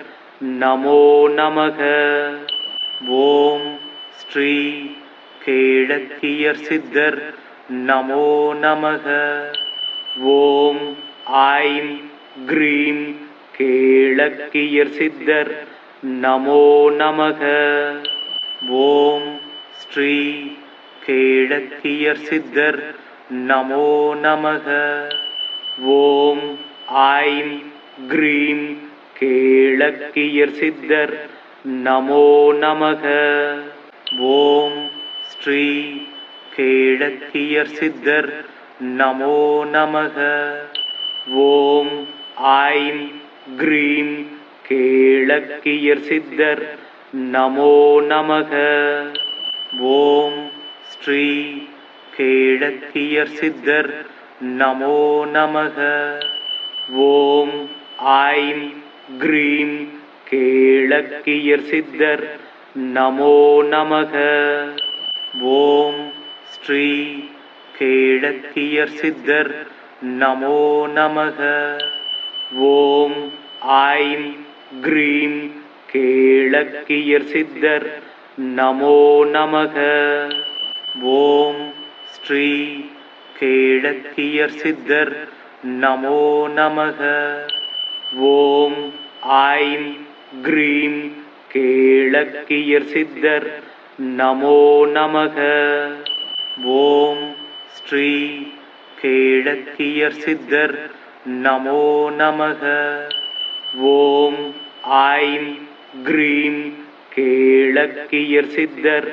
நமோ நமக. ஓம் ஸ்ரீ கேளக்கியர் சித்தர் நமோ நமக. ஓம் ஐம் க்ரீம் கேளக்கியர் சித்தர் நமோ நமக. ஓம் ஸ்ரீ கேளக்கியர் சித்தர் நமோ நமக. ஓம் ஐம் க்ரீம் கேளக்கியர் சித்தர் நமோ நமக. ஓம் ஸ்ரீ கேளக்கியர் சித்தர் நமோ நமக. ஓம் ஐம் க்ரீம் கேளக்கியர் சித்தர் நமோ நமக. ஓம் ஸ்ரீ கேளக்கியர் சித்தர் நமோ நமக. ஓம் ஐம் க்ரீம் கேளக்கியர் சித்தர் நமோ நமக. ஓம் ஸ்ரீ கேளக்கியர் சித்தர் நமோ நமக. ஓம் ஐம் க்ரீம் கேளக்கியர் சித்தர் நமோ நமக. ஓம் ஸ்ரீ கேளக்கியர் சித்தர் நமோ நமக. ஓம் ஐம் க்ரீம் கேளக்கியர் சித்தர் நமோ நமக. ஓம் ஸ்ரீ கேளக்கியர் சித்தர் நமோ நமக. ஓம் ஐம் க்ரீம் கேளக்கியர் சித்தர்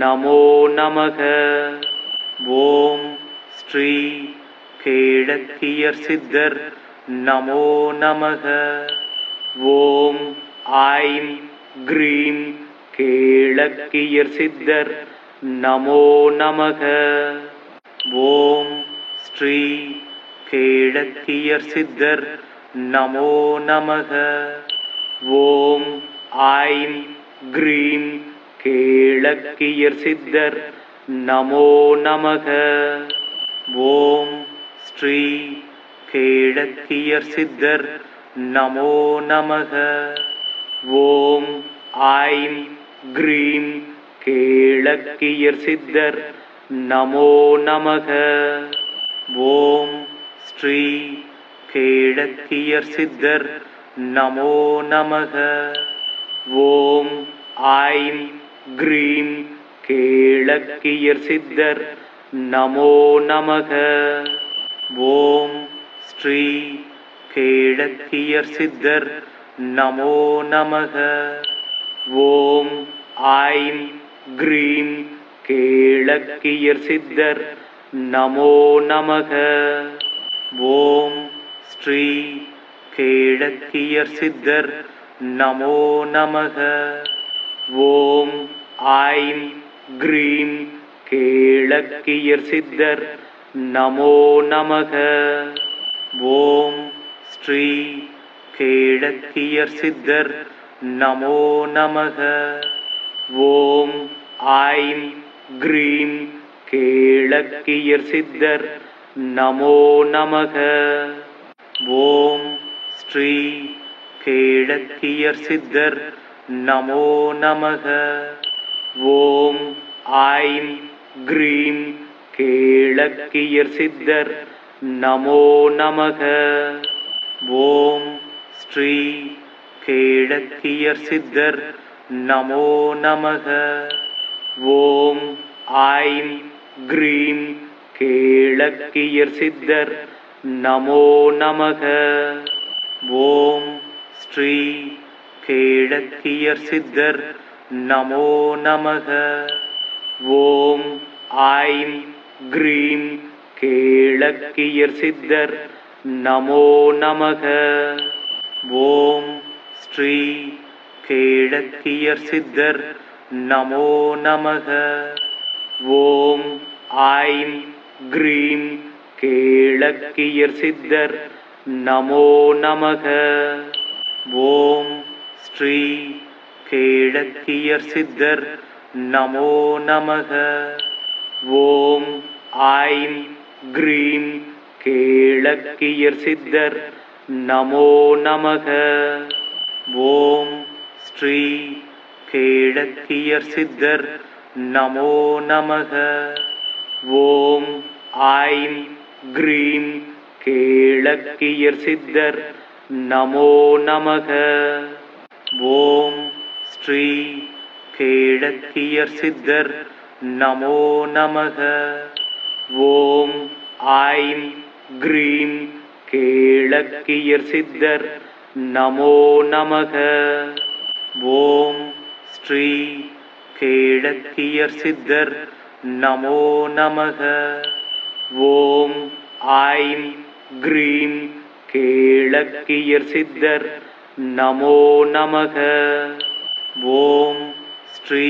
நமோ நமக. ஓம் ஸ்ரீ கேளக்கியர் சித்தர் நமோ நமக. ஓம் ஐம் க்ரீம் கேளக்கியர் சித்தர் நமோ நமக. ஓம் ஸ்ரீ கேளக்கியர் சித்தர் நமோ நமக. ஓம் ஐம் க்ரீம் கேளக்கியர் சித்தர் நமோ நமக. ஓம் ஸ்ரீ கேளக்கியர் சித்தர் நமோ நமக. ஓம் ஐம் க்ரீம் கேளக்கியர் சித்தர் நமோ நமக. ஓம் ஸ்ரீ கேளக்கியர் சித்தர் நமோ நமக. ஓம் ஐம் க்ரீம் கேளக்கியர் சித்தர் நமோ நமக. ஓம் ஸ்ரீ கேளக்கியர் சித்தர் நமோ நமக. ஓம் ஐம் க்ரீம் கேளக்கியர் சித்தர் நமோ நமக. ஓம் ஸ்ரீ கேளக்கியர் சித்தர் நமோ நமக. ஓம் ஐம் க்ரீம் கேளக்கியர் சித்தர் நமோ நமக. ஓம் ஸ்ரீ கேளக்கியர் சித்தர் நமோ நமக. ஓம் ஐம் க்ரீம் கேளக்கியர் சித்தர் நமோ நமக. ஓம் ஸ்ரீ கேளக்கியர் சித்தர் நமோ நமக. ஓம் ஐம் க்ரீம் கேளக்கியர் சித்தர் நமோ நமக. ஓம் ஸ்ரீ கேளக்கியர் சித்தர் நமோ நமக. ஓம் ஐம் க்ரீம் கேளக்கியர் சித்தர் நமோ நமக. ஓம் ஸ்ரீ கேளக்கியர் சித்தர் நமோ நமக. ஓம் ஐம் க்ரீம் கேளக்கியர் சித்தர் நமோ நமக. ஓம் ஸ்ரீ கேளக்கியர் சித்தர் நமோ நமக. ஓம் ஐம் க்ரீம் கேளக்கியர் சித்தர் நமோ நமக. ஓம் ஸ்ரீ கேளக்கியர் சித்தர் நமோ நமக. ஓம் ஐம் க்ரீம் கேளக்கியர் சித்தர் நமோ நமக. ஓம் ஸ்ரீ கேளக்கியர் சித்தர் நமோ நமக. ஓம் ஐம் க்ரீம் கேளக்கியர் சித்தர் நமோ நமக. ஓம் ஸ்ரீ கேளக்கியர் சித்தர் நமோ நமக. ஓம் ஐம் க்ரீம் கேளக்கியர் சித்தர் நமோ நமக. ஓம் ஸ்ரீ கேளக்கியர் சித்தர் நமோ நமக. ஓம் ஐம் க்ரீம் கேளக்கியர் சித்தர் நமோ நமக. ஓம் ஸ்ரீ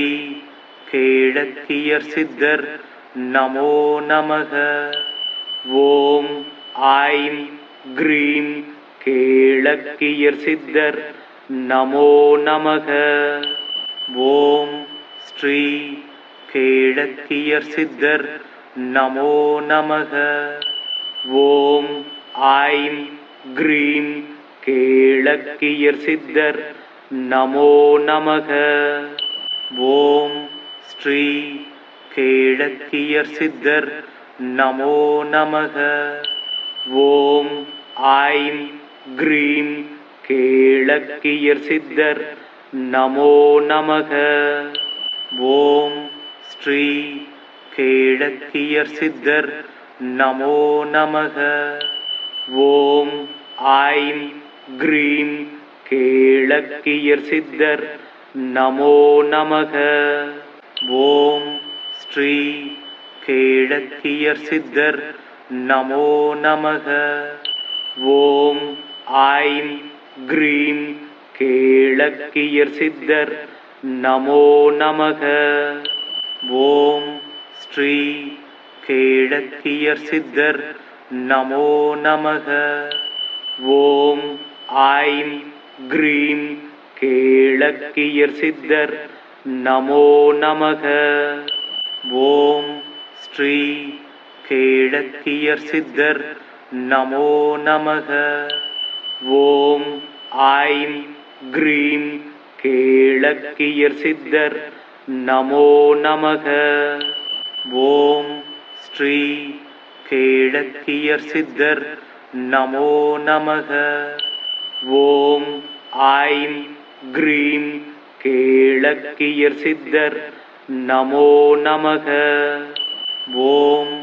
கேளக்கியர் சித்தர் நமோ நமக. ஓம் ஐம் க்ரீம் கேளக்கியர் சித்தர் நமோ நமக. ஓம் ஸ்ரீ கேளக்கியர் சித்தர் நமோ நமக. ஓம் ஐம் க்ரீம் கேளக்கியர் சித்தர் நமோ நமக. ஓம் ஸ்ரீ கேளக்கியர் சித்தர் நமோ நமக. ஓம் ஐம் க்ரீம் கேளக்கியர் சித்தர் நமோ நமக. ஓம் ஸ்ரீ கேளக்கியர் சித்தர் நமோ நமக. ஓம் ஐம் க்ரீம் கேளக்கியர் சித்தர் நமோ நமக. ஓம் ஸ்ரீ கேளக்கியர் சித்தர் நமோ நமக. ஓம் ஐம் க்ரீம் கேளக்கியர் சித்தர் நமோ நமக. ஓம் ஸ்ரீ கேளக்கியர் சித்தர் நமோ நமக. ஓம் ஐம் க்ரீம் கேளக்கியர் சித்தர் நமோ நமக. ஓம் ஸ்ரீ கேளக்கியர் சித்தர் நமோ நமக. ஓம் ஐம் க்ரீம் கேளக்கியர் சித்தர் நமோ நமக. ஓம் ஸ்ரீ கேளக்கியர் சித்தர் நமோ நமக. ஓம் ஐம் க்ரீம் கேளக்கியர் சித்தர் நமோ நமக. ஓம்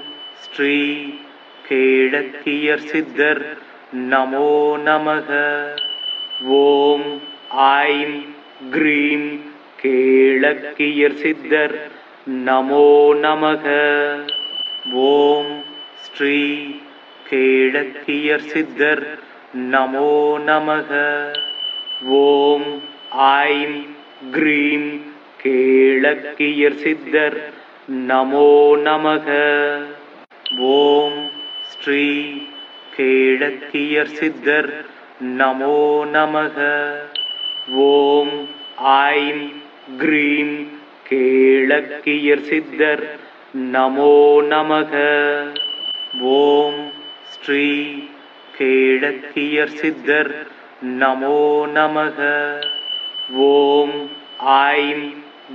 ஸ்ரீ கேளக்கியர் சித்தர் நமோ நமக. ஓம் ஐம் க்ரீம் கேளக்கியர் சித்தர் நமோ நமக. ஓம் ஸ்ரீ கேளக்கியர் சித்தர் நமோ நமக. ஓம் ஐம் க்ரீம் கேளக்கியர் சித்தர் நமோ நமக. ஓம் ஸ்ரீ கேளக்கியர் சித்தர் நமோ நமக. ஓம் ஐம் க்ரீம் கேளக்கியர் சித்தர் நமோ நமக. ஓம் ஸ்ரீ கேளக்கியர் சித்தர் நமோ நமக. ஓம் ஐம்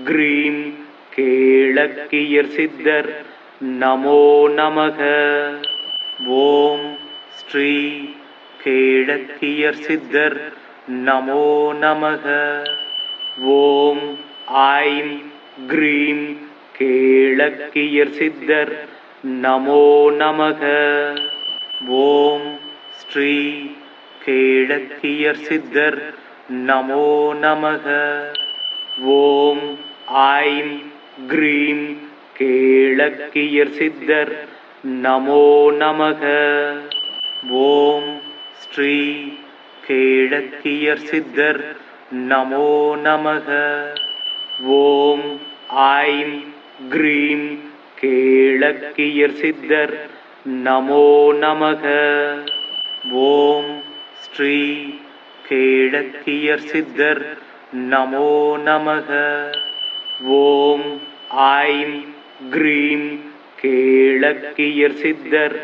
க்ரீம் கேளக்கியர் சித்தர் நமோ நமக. ஓம் ஸ்ரீ கேளக்கியர் சித்தர் நமோ நமக. ஓம் ஐம் க்ரீம் கேளக்கியர் சித்தர் நமோ நமக. ஓம் ஸ்ரீ கேளக்கியர் சித்தர் நமோ நமக. ஓம் ஐம் க்ரீம் கேளக்கியர் சித்தர் நமோ நமக. ஓம் ஸ்ரீ கேளக்கியர் சித்தர் நமோ நமக. ஓம் ஐம் க்ரீம் கேளக்கியர் சித்தர் நமோ நமக. ஓம் ஸ்ரீ கேளக்கியர் சித்தர் நமோ நமக. ஓம் ஐம் க்ரீம் கேளக்கியர் சித்தர்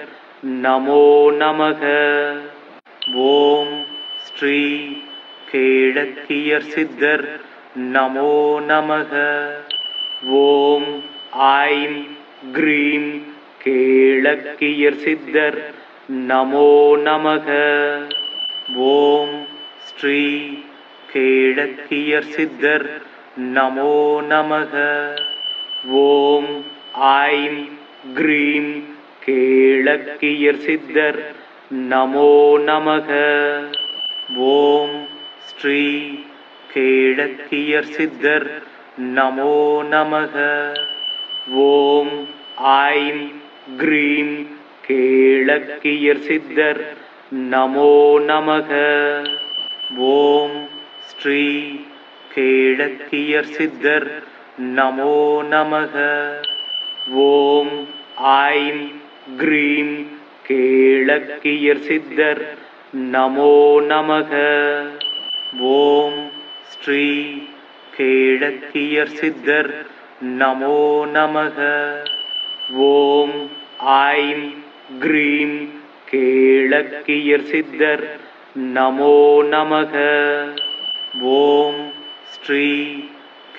நமோ நமக. ஓம் ஸ்ரீ கேளக்கியர் சித்தர் நமோ நமக. ஓம் ஐம் க்ரீம் கேளக்கியர் சித்தர் நமோ நமக. ஓம் ஸ்ரீ கேளக்கியர் சித்தர் நமோ நமக. ஓம் ஐம் க்ரீம் கேளக்கியர் சித்தர் நமோ நமக. ஓம் ஸ்ரீ கேளக்கியர் சித்தர் நமோ நமக. ஓம் ஐம் க்ரீம் கேளக்கியர் சித்தர் நமோ நமக. ஓம் ஸ்ரீ கேளக்கியர் சித்தர் நமோ நமக. ஓம் ஐம் க்ரீம் கேளக்கியர் சித்தர் நமோ நமக. ஓம் ஸ்ரீ கேளக்கியர் சித்தர் நமோ நமக. ஓம் ஐம் க்ரீம் கேளக்கியர் சித்தர் நமோ நமக. ஓம் ஸ்ரீ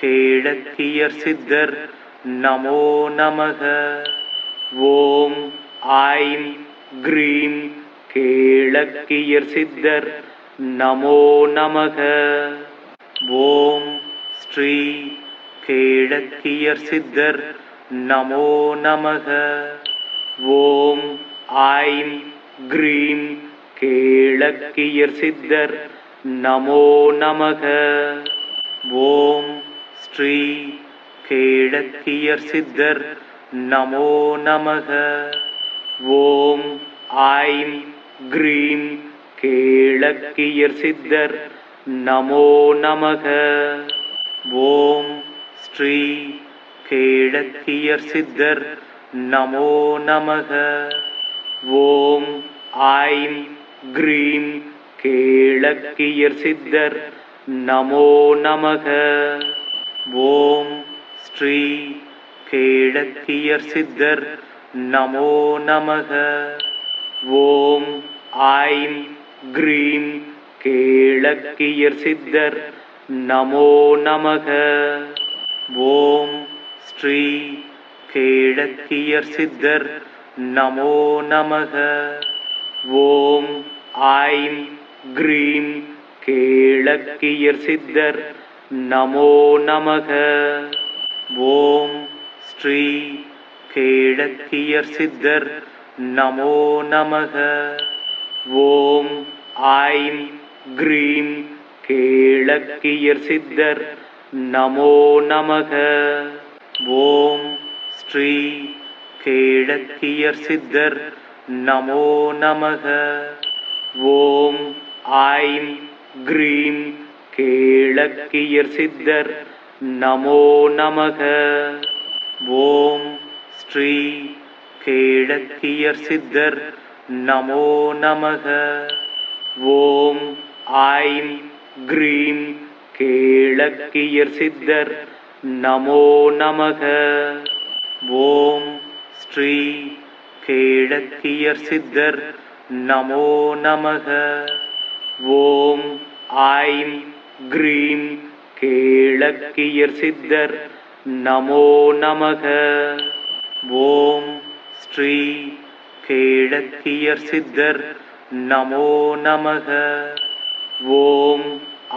கேளக்கியர் சித்தர் நமோ நமக. ஓம் ஐம் க்ரீம் கேளக்கியர் சித்தர் நமோ நமக. ஓம் ஸ்ரீ கேளக்கியர் சித்தர் நமோ நமக. ஓம் ஐம் க்ரீம் கேளக்கியர் சித்தர் நமோ நமக. ஓம் ஸ்ரீ கேளக்கியர் சித்தர் நமோ நமக. ஓம் ஐம் க்ரீம் கேளக்கியர் சித்தர் நமோ நமக. ஓம் ஸ்ரீ கேளக்கியர் சித்தர் நமோ நமக. ஓம் ஐம் க்ரீம் கேளக்கியர் சித்தர் நமோ நமக. ஓம் ஸ்ரீ கேளக்கியர் சித்தர் நமோ நமக. ஓம் ஐம் க்ரீம் கேளக்கியர் சித்தர் நமோ நமக. ஓம் ஸ்ரீ கேளக்கியர் சித்தர் நமோ நமக. ஓம் ஐம் க்ரீம் கேளக்கியர் சித்தர் நமோ நமக. ஓம் ஸ்ரீ கேளக்கியர் சித்தர் நமோ நமக. ஓம் ஐம் க்ரீம் கேளக்கியர் சித்தர் நமோ நமக. ஓம் ஸ்ரீ கேளக்கியர் சித்தர் நமோ நமக. ஓம் ஐம் க்ரீம் கேளக்கியர் சித்தர் நமோ நமக. ஓம் ஸ்ரீ கேளக்கியர் சித்தர் நமோ நமக. ஓம் ஐம் க்ரீம் கேளக்கியர் சித்தர் நமோ நமக. ஓம் ஸ்ரீ கேளக்கியர் சித்தர் நமோ நமக. ஓம் ஐம் க்ரீம் கேளக்கியர் சித்தர் நமோ நமக. ஓம் ஸ்ரீ கேளக்கியர் சித்தர் நமோ நமக. ஓம்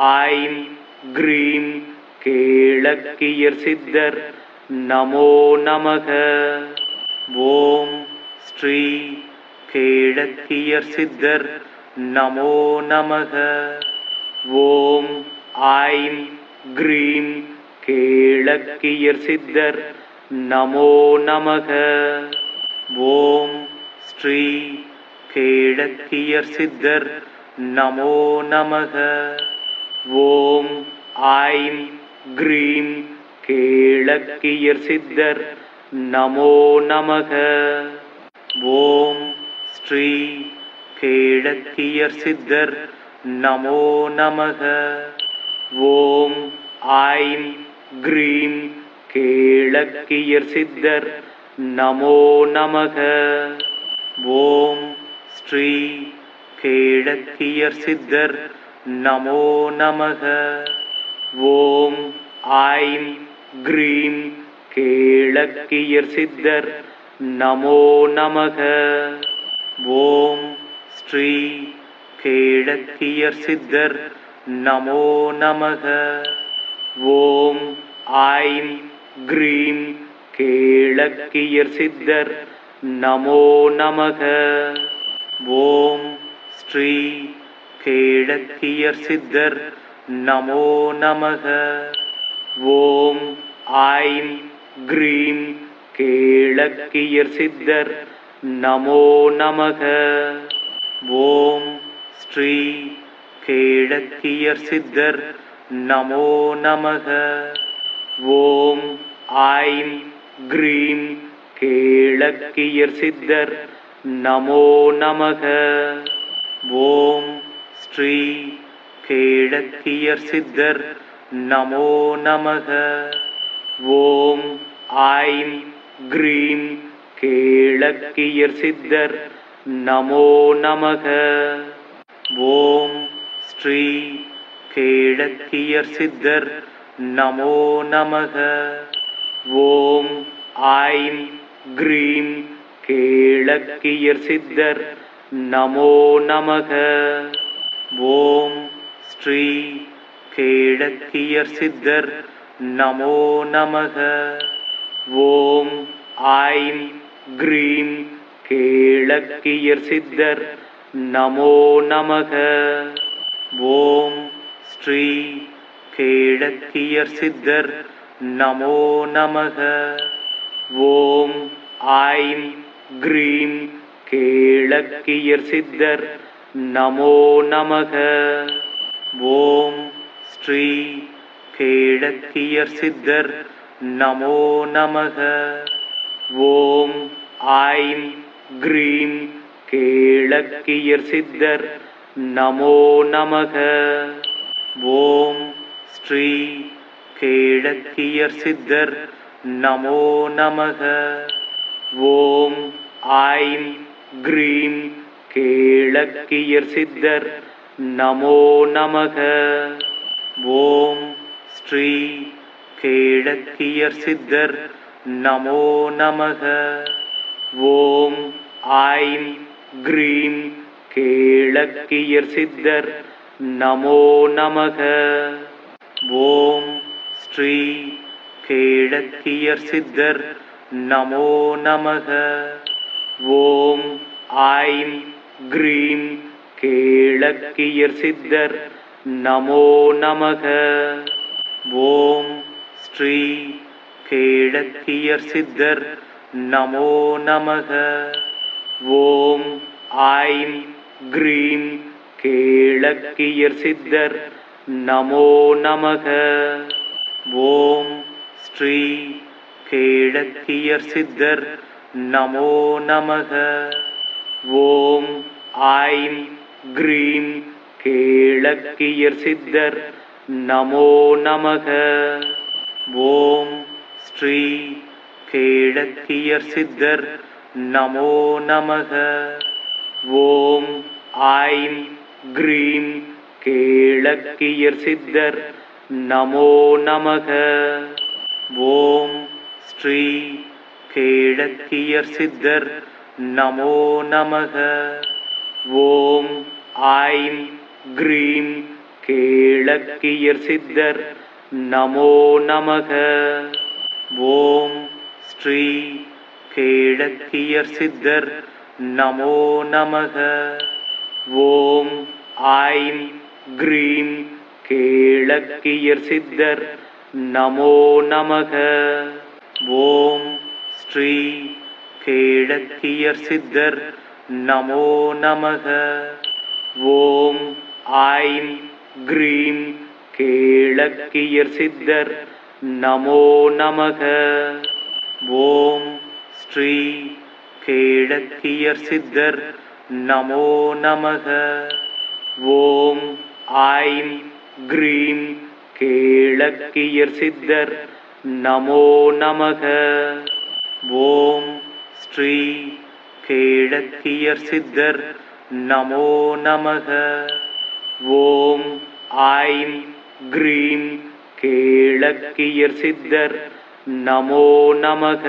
ஐம் க்ரீம் கேளக்கியர் சித்தர் நமோ நமக. ஓம் ஸ்ரீ கேளக்கியர் சித்தர் நமோ நமக. ஓம் ஐம் க்ரீம் கேளக்கியர் சித்தர் நமோ நமக. ஓம் ஸ்ரீ கேளக்கியர் சித்தர் நமோ நமக. ஓம் ஐம் க்ரீம் கேளக்கியர் சித்தர் நமோ நமக. ஓம் ஸ்ரீ கேளக்கியர் சித்தர் நமோ நமக. ஓம் ஐம் க்ரீம் கேளக்கியர் சித்தர் நமோ நமக. ஓம் ஸ்ரீ கேளக்கியர் சித்தர் நமோ நமக. ஓம் ஐம் க்ரீம் கேளக்கியர் சித்தர் நமோ நமக. ஓம் ஸ்ரீ கேளக்கியர் சித்தர் நமோ நமக. ஓம் ஐம் க்ரீம் கேளக்கியர் சித்தர் நமோ நமக. ஓம் ஸ்ரீ கேளக்கியர் சித்தர் நமோ நமக. ஓம் ஐம் க்ரீம் கேளக்கியர் சித்தர் நமோ நமக. ஓம் ஸ்ரீ கேளக்கியர் சித்தர் நமோ நமக. ஓம் ஐம் க்ரீம் கேளக்கியர் சித்தர் நமோ நமக. ஓம் ஸ்ரீ கேளக்கியர் சித்தர் நமோ நமக. ஓம் ஐம் க்ரீம் கேளக்கியர் சித்தர் நமோ நமக. ஓம் ஸ்ரீ கேளக்கியர் சித்தர் நமோ நமக. ஓம் ஐம் க்ரீம் கேளக்கியர் சித்தர் நமோ நமக. ஓம் ஸ்ரீ கேளக்கியர் சித்தர் நமோ நமக. ஓம் ஐம் க்ரீம் கேளக்கியர் சித்தர் நமோ நமக. ஓம் ஸ்ரீ கேளக்கியர் சித்தர் நமோ நமக. ஓம் ஐம் க்ரீம் கேளக்கியர் சித்தர் நமோ நமக. ஓம் ஸ்ரீ கேளக்கியர் சித்தர் நமோ நமக. ஓம் ஐம் க்ரீம் கேளக்கியர் சித்தர் நமோ நமக. ஓம் ஸ்ரீ கேளக்கியர் சித்தர் நமோ நமக. ஓம் ஐம் க்ரீம் கேளக்கியர் சித்தர் நமோ நமக. ஓம் ஸ்ரீ கேளக்கியர் சித்தர் நமோ நமக. ஓம் ஐம் க்ரீம் கேளக்கியர் சித்தர் நமோ நமக. ஓம் ஸ்ரீ கேளக்கியர் சித்தர் நமோ நமக. ஓம் ஐம் க்ரீம் கேளக்கியர் சித்தர் நமோ நமக. ஓம் ஸ்ரீ கேளக்கியர் சித்தர் நமோ நமக. ஓம் ஐம் க்ரீம் கேளக்கியர் சித்தர் நமோ நமக. ஓம் ஸ்ரீ கேளக்கியர் சித்தர் நமோ நமக. ஓம் ஐம் க்ரீம் கேளக்கியர் சித்தர் நமோ நமக. ஓம் ஸ்ரீ கேளக்கியர் சித்தர் நமோ நமக. ஓம் ஐம் க்ரீம் கேளக்கியர் சித்தர் நமோ நமக. ஓம் ஸ்ரீ கேளக்கியர் சித்தர் நமோ நமக. ஓம் ஐம் க்ரீம் கேளக்கியர் சித்தர் நமோ நமக. ஓம் ஸ்ரீ கேளக்கியர் சித்தர் நமோ நமக. ஓம் ஐம் க்ரீம் கேளக்கியர் சித்தர் நமோ நமக. ஓம் ஸ்ரீ கேளக்கியர் சித்தர் நமோ நமக. ஓம் ஐம் க்ரீம் கேளக்கியர் சித்தர் நமோ நமக. ஓம் ஸ்ரீ கேளக்கியர் சித்தர் நமோ நமக. ஓம் ஐம் க்ரீம் கேளக்கியர் சித்தர் நமோ நமக. ஓம் ஸ்ரீ கேளக்கியர் சித்தர் நமோ நமக. ஓம் ஐம் க்ரீம் கேளக்கியர் சித்தர் நமோ நமக.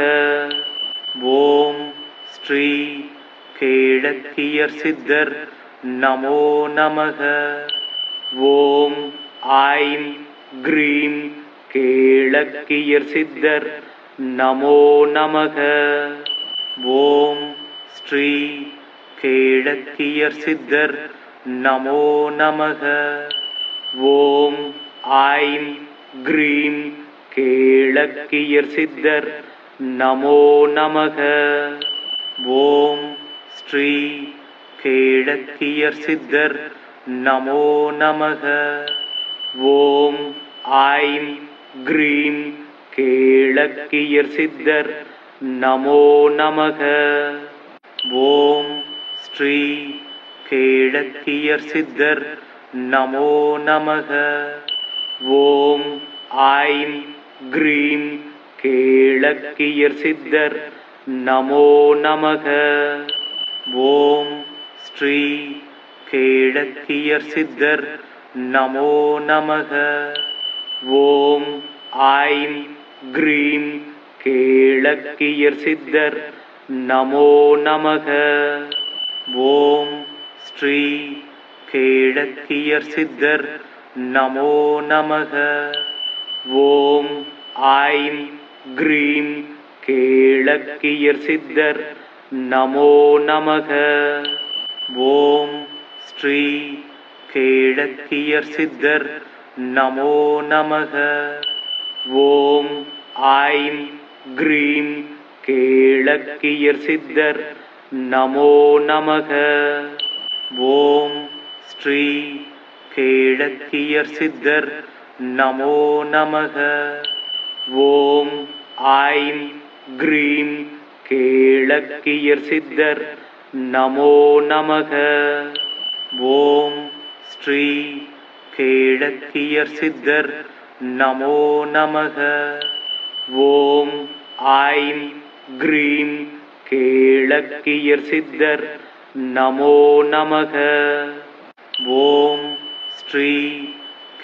ஓம் ஸ்ரீ கேளக்கியர் சித்தர் நமோ நமக. ஓம் ஐம் க்ரீம் கேளக்கியர் சித்தர் நமோ நமக. ஓம் ஸ்ரீ கேளக்கியர் சித்தர் நமோ நமக. ஓம் ஐம் க்ரீம் கேளக்கியர் சித்தர் நமோ நமக. ஓம் ஸ்ரீ கேளக்கியர் சித்தர் நமோ நமக. ஓம் ஐம் க்ரீம் கேளக்கியர் சித்தர் நமோ நமக. ஓம் ஸ்ரீ கேளக்கியர் சித்தர் நமோ நமக. ஓம் ஐம் க்ரீம் கேளக்கியர் சித்தர் நமோ நமக. ஓம் ஸ்ரீ கேளக்கியர் சித்தர் நமோ நமக. ஓம் ஐம் க்ரீம் கேளக்கியர் சித்தர் நமோ நமக. ஓம் ஸ்ரீ கேளக்கியர் சித்தர் நமோ நமக. ஓம் ஐம் க்ரீம் கேளக்கியர் சித்தர் நமோ நமக. ஓம் ஸ்ரீ கேளக்கியர் சித்தர் நமோ நமக. ஓம் ஐம் க்ரீம் கேளக்கியர் சித்தர் நமோ நமக. ஓம் ஸ்ரீ கேளக்கியர் சித்தர் நமோ நமக. ஓம் ஐம் க்ரீம் கேளக்கியர் சித்தர் நமோ நமக. ஓம் ஸ்ரீ கேளக்கியர் சித்தர் நமோ நமக. ஓம் ஐம் க்ரீம் கேளக்கியர் சித்தர் நமோ நமக. ஓம் ஸ்ரீ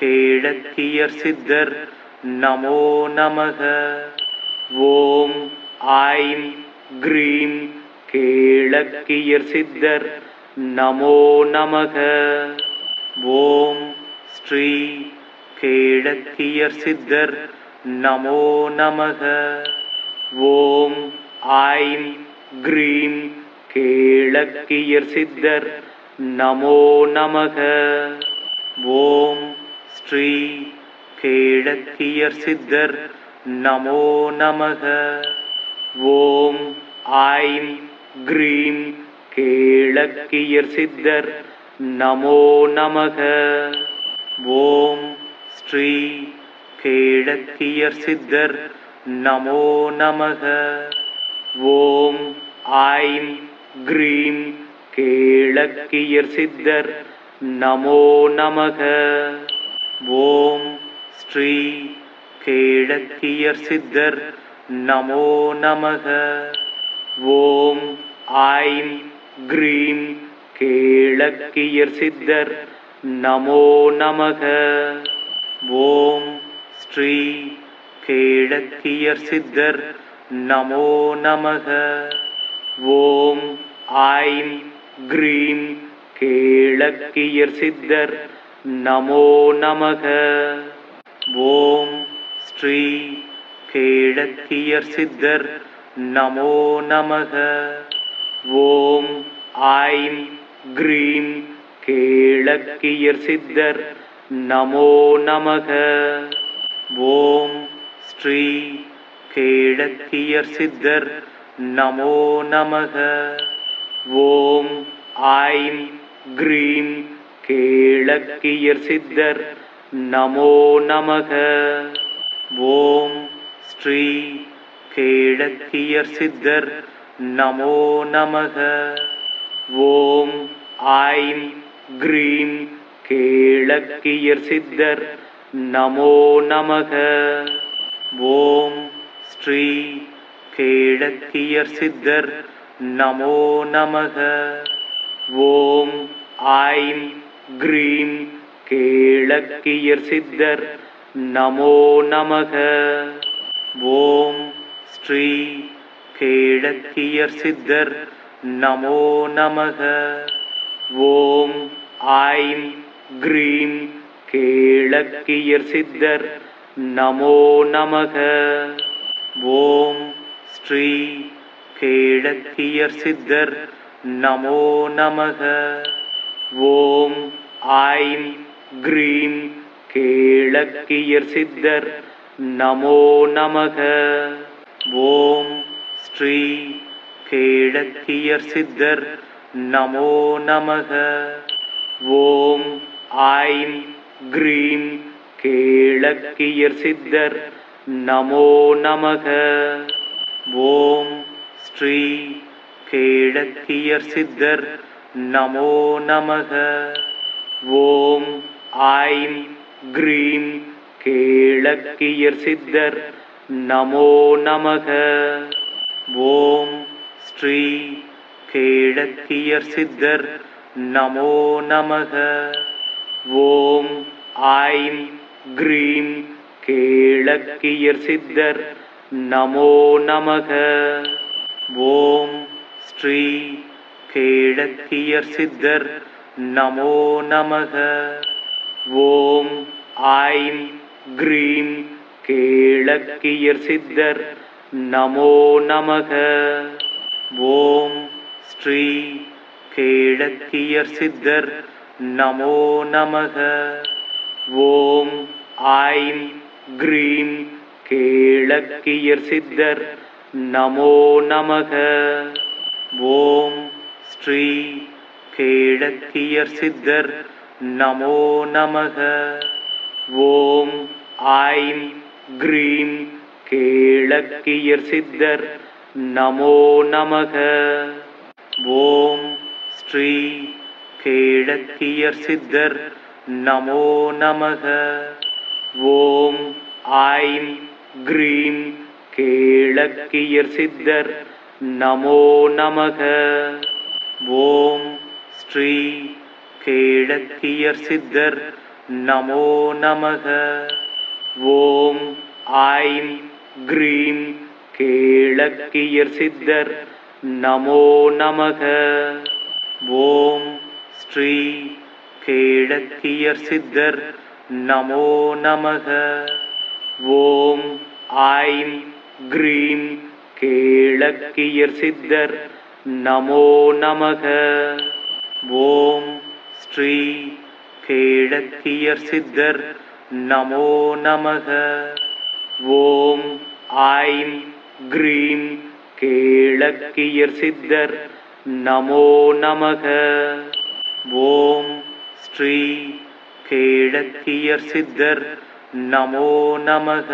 கேளக்கியர் சித்தர் நமோ நமக. ஓம் ஐம் க்ரீம் கேளக்கியர் சித்தர் நமோ நமக. ஓம் ஸ்ரீ கேளக்கியர் சித்தர் நமோ நமக. ஓம் ஐம் க்ரீம் கேளக்கியர் சித்தர் நமோ நமக. ஓம் ஸ்ரீ கேளக்கியர் சித்தர் நமோ நமக. ஓம் ஐம் க்ரீம் கேளக்கியர் சித்தர் நமோ நமக. ஓம் ஸ்ரீ கேளக்கியர் சித்தர் நமோ நமக. ஓம் ஐம் க்ரீம் கேளக்கியர் சித்தர் நமோ நமக. ஓம் ஸ்ரீ கேளக்கியர் சித்தர் நமோ நமக. ஓம் ஐம் க்ரீம் கேளக்கியர் சித்தர் நமோ நமக. ஓம் ஸ்ரீ கேளக்கியர் சித்தர் நமோ நமக. ஓம் ஐம் க்ரீம் கேளக்கியர் சித்தர் நமோ நமக. ஓம் ஸ்ரீ கேளக்கியர் சித்தர் நமோ நமக. ஓம் ஐம் க்ரீம் கேளக்கியர் சித்தர் நமோ நமக. ஓம் ஸ்ரீ கேளக்கியர் சித்தர் நமோ நமக. ஓம் ஐம் க்ரீம் கேளக்கியர் சித்தர் நமோ நமக. ஓம் ஸ்ரீ கேளக்கியர் சித்தர் நமோ நமக. ஓம் ஐம் க்ரீம் கேளக்கியர் சித்தர் நமோ நமக. ஓம் ஸ்ரீ கேளக்கியர் சித்தர் நமோ நமக. ஓம் ஐம் க்ரீம் கேளக்கியர் சித்தர் நமோ நமக. ஓம் ஸ்ரீ கேளக்கியர் சித்தர் நமோ நமக. ஓம் ஐம் க்ரீம் கேளக்கியர் சித்தர் நமோ நமக. ஓம் ஸ்ரீ கேளக்கியர் சித்தர் நமோ நமக. ஓம் ஐம் க்ரீம் கேளக்கியர் சித்தர் நமோ நமக. ஓம் ஸ்ரீ கேளக்கியர் சித்தர் நமோ நமக. ஓம் ஐம் க்ரீம் கேளக்கியர் சித்தர் நமோ நமக. ஓம் ஸ்ரீ கேளக்கியர் சித்தர் நமோ நமக. ஓம் ஐம் க்ரீம் கேளக்கியர் சித்தர் நமோ நமக. ஓம் ஸ்ரீ கேளக்கியர் சித்தர் நமோ நமக. ஓம் ஐம் க்ரீம் கேளக்கியர் சித்தர் நமோ நமக. ஓம் ஸ்ரீ கேளக்கியர் சித்தர் நமோ நமக. ஓம் ஐம் க்ரீம் கேளக்கியர் சித்தர் நமோ நமக. ஓம் ஸ்ரீ கேளக்கியர் சித்தர் நமோ நமக. ஓம் ஐம் க்ரீம் கேளக்கியர் சித்தர் நமோ நமக. ஓம் ஸ்ரீ கேளக்கியர் சித்தர் நமோ நமக. ஓம் ஐம் க்ரீம் கேளக்கியர் சித்தர் நமோ நமக. ஓம் ஸ்ரீ கேளக்கியர் சித்தர் நமோ நமக. ஓம் ஐம் க்ரீம் கேளக்கியர் சித்தர் நமோ நமக. ஓம் ஸ்ரீ கேளக்கியர் சித்தர் நமோ நமக. ஓம் ஐம் க்ரீம் கேளக்கியர் சித்தர் நமோ நமக. ஓம் ஸ்ரீ கேளக்கியர் சித்தர் நமோ நமக. ஓம் ஐம் க்ரீம் கேளக்கியர் சித்தர் நமோ நமக. ஓம் ஸ்ரீ கேளக்கியர் சித்தர் நமோ நமக. ஓம் ஐம் க்ரீம் கேளக்கியர் சித்தர் நமோ நமக. ஓம் ஸ்ரீ கேளக்கியர் சித்தர் நமோ நமக.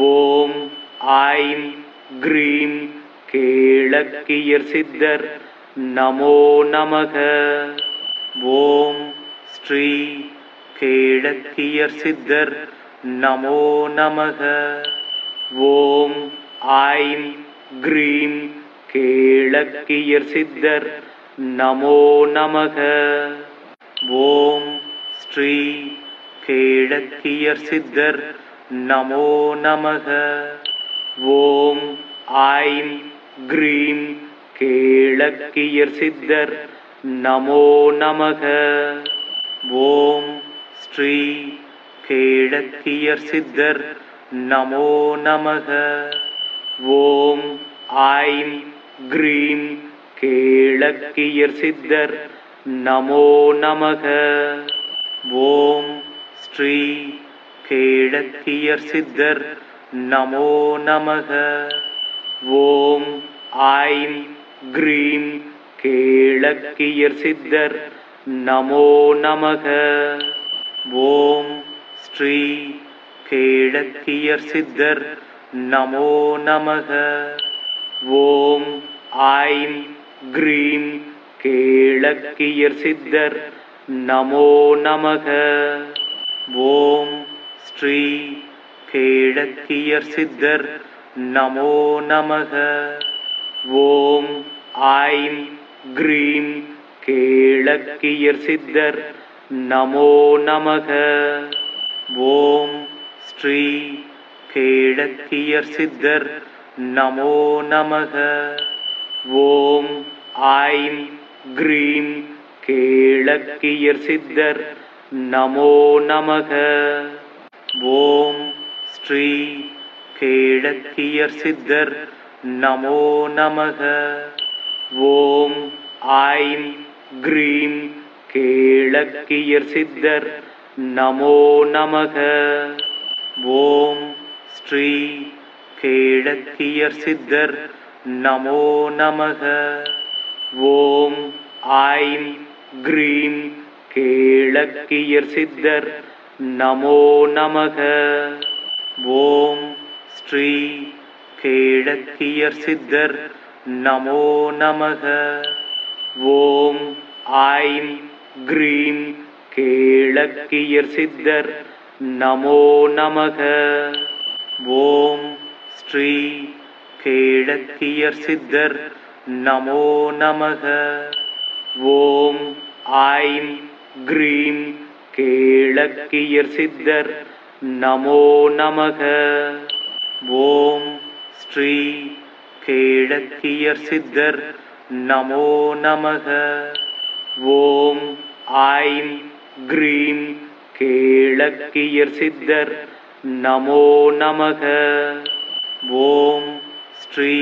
ஓம் ஐம் க்ரீம் கேளக்கியர் சித்தர் நமோ நமக. ஓம் ஸ்ரீ கேளக்கியர் சித்தர் நமோ நமக. ஓம் ஐம் க்ரீம் கேளக்கியர் சித்தர் நமோ நமக. ஓம் ஸ்ரீ கேளக்கியர் சித்தர் நமோ நமக. ஓம் ஐம் க்ரீம் கேளக்கியர் சித்தர் நமோ நமக. ஓம் ஸ்ரீ கேளக்கியர் சித்தர் நமோ நமக. ஓம் ஐம் க்ரீம் கேளக்கியர் சித்தர் நமோ நமக. ஓம் ஸ்ரீ கேளக்கியர் சித்தர் நமோ நமக. ஓம் ஐம் க்ரீம் கேளக்கியர் சித்தர் நமோ நமக. ஓம் ஸ்ரீ கேளக்கியர் சித்தர் நமோ நமக. ஓம் ஐம் க்ரீம் கேளக்கியர் சித்தர் நமோ நமக. ஓம் ஸ்ரீ கேளக்கியர் சித்தர் நமோ நமக. ஓம் ஐம் க்ரீம் கேளக்கியர் சித்தர் நமோ நமக. ஓம் ஸ்ரீ கேளக்கியர் சித்தர் நமோ நமக. ஓம் ஐம் க்ரீம் கேளக்கியர் சித்தர் நமோ நமக. ஓம் ஸ்ரீ கேளக்கியர் சித்தர் நமோ நமக. ஓம் ஐம் க்ரீம் கேளக்கியர் சித்தர் நமோ நமக. ஓம் ஸ்ரீ கேளக்கியர் சித்தர் நமோ நமக. ஓம் ஐம் க்ரீம் கேளக்கியர் சித்தர் நமோ நமக. ஓம் ஸ்ரீ கேளக்கியர் சித்தர் நமோ நமக. ஓம் ஐம் க்ரீம் கேளக்கியர் சித்தர் நமோ நமக. ஓம் ஸ்ரீ கேளக்கியர் சித்தர் நமோ நமக. ஓம் ஐம் க்ரீம் கேளக்கியர் சித்தர் நமோ நமக. ஓம் ஸ்ரீ கேளக்கியர் சித்தர் நமோ நமக. ஓம் ஐம் க்ரீம் கேளக்கியர் சித்தர் நமோ நமக. ஓம் ஸ்ரீ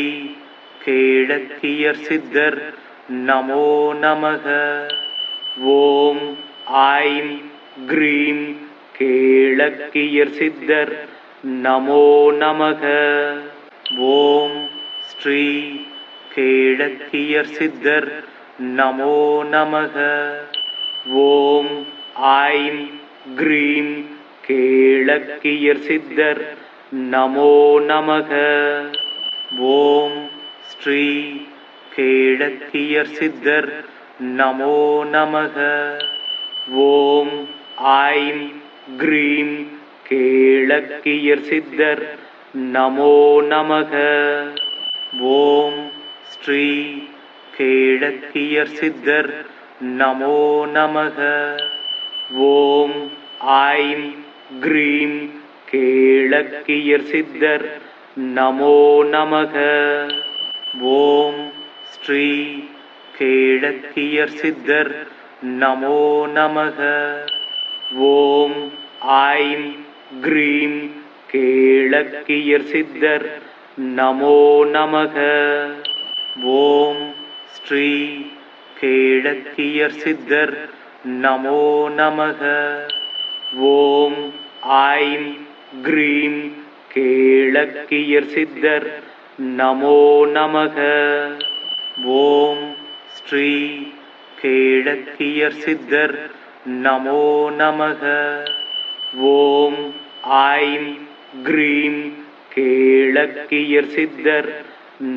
கேளக்கியர் சித்தர் நமோ நமக. ஓம் ஐம் க்ரீம் கேளக்கியர் சித்தர் நமோ நமக. ஓம் ஸ்ரீ கேளக்கியர் சித்தர் நமோ நமக. ஓம் ஐம் க்ரீம் கேளக்கியர் சித்தர் நமோ நமக. ஓம் ஸ்ரீ கேளக்கியர் சித்தர் நமோ நமக. ஓம் ஐம் க்ரீம் கேளக்கியர் சித்தர் நமோ நமக. ஓம் ஸ்ரீ கேளக்கியர் சித்தர் நமோ நமக. ஓம் ஐம் க்ரீம் கேளக்கியர் சித்தர் நமோ நமக. ஓம் ஸ்ரீ கேளக்கியர் சித்தர் நமோ நமக. ஓம் ஐம் க்ரீம் கேளக்கியர் சித்தர் நமோ நமக. ஓம் ஸ்ரீ கேளக்கியர் சித்தர் நமோ நமக. ஓம் ஐம் க்ரீம் கேளக்கியர் சித்தர் நமோ நமக. ஓம் ஸ்ரீ கேளக்கியர் சித்தர் நமோ நமக. ஓம் ஐம் க்ரீம் கேளக்கியர் சித்தர்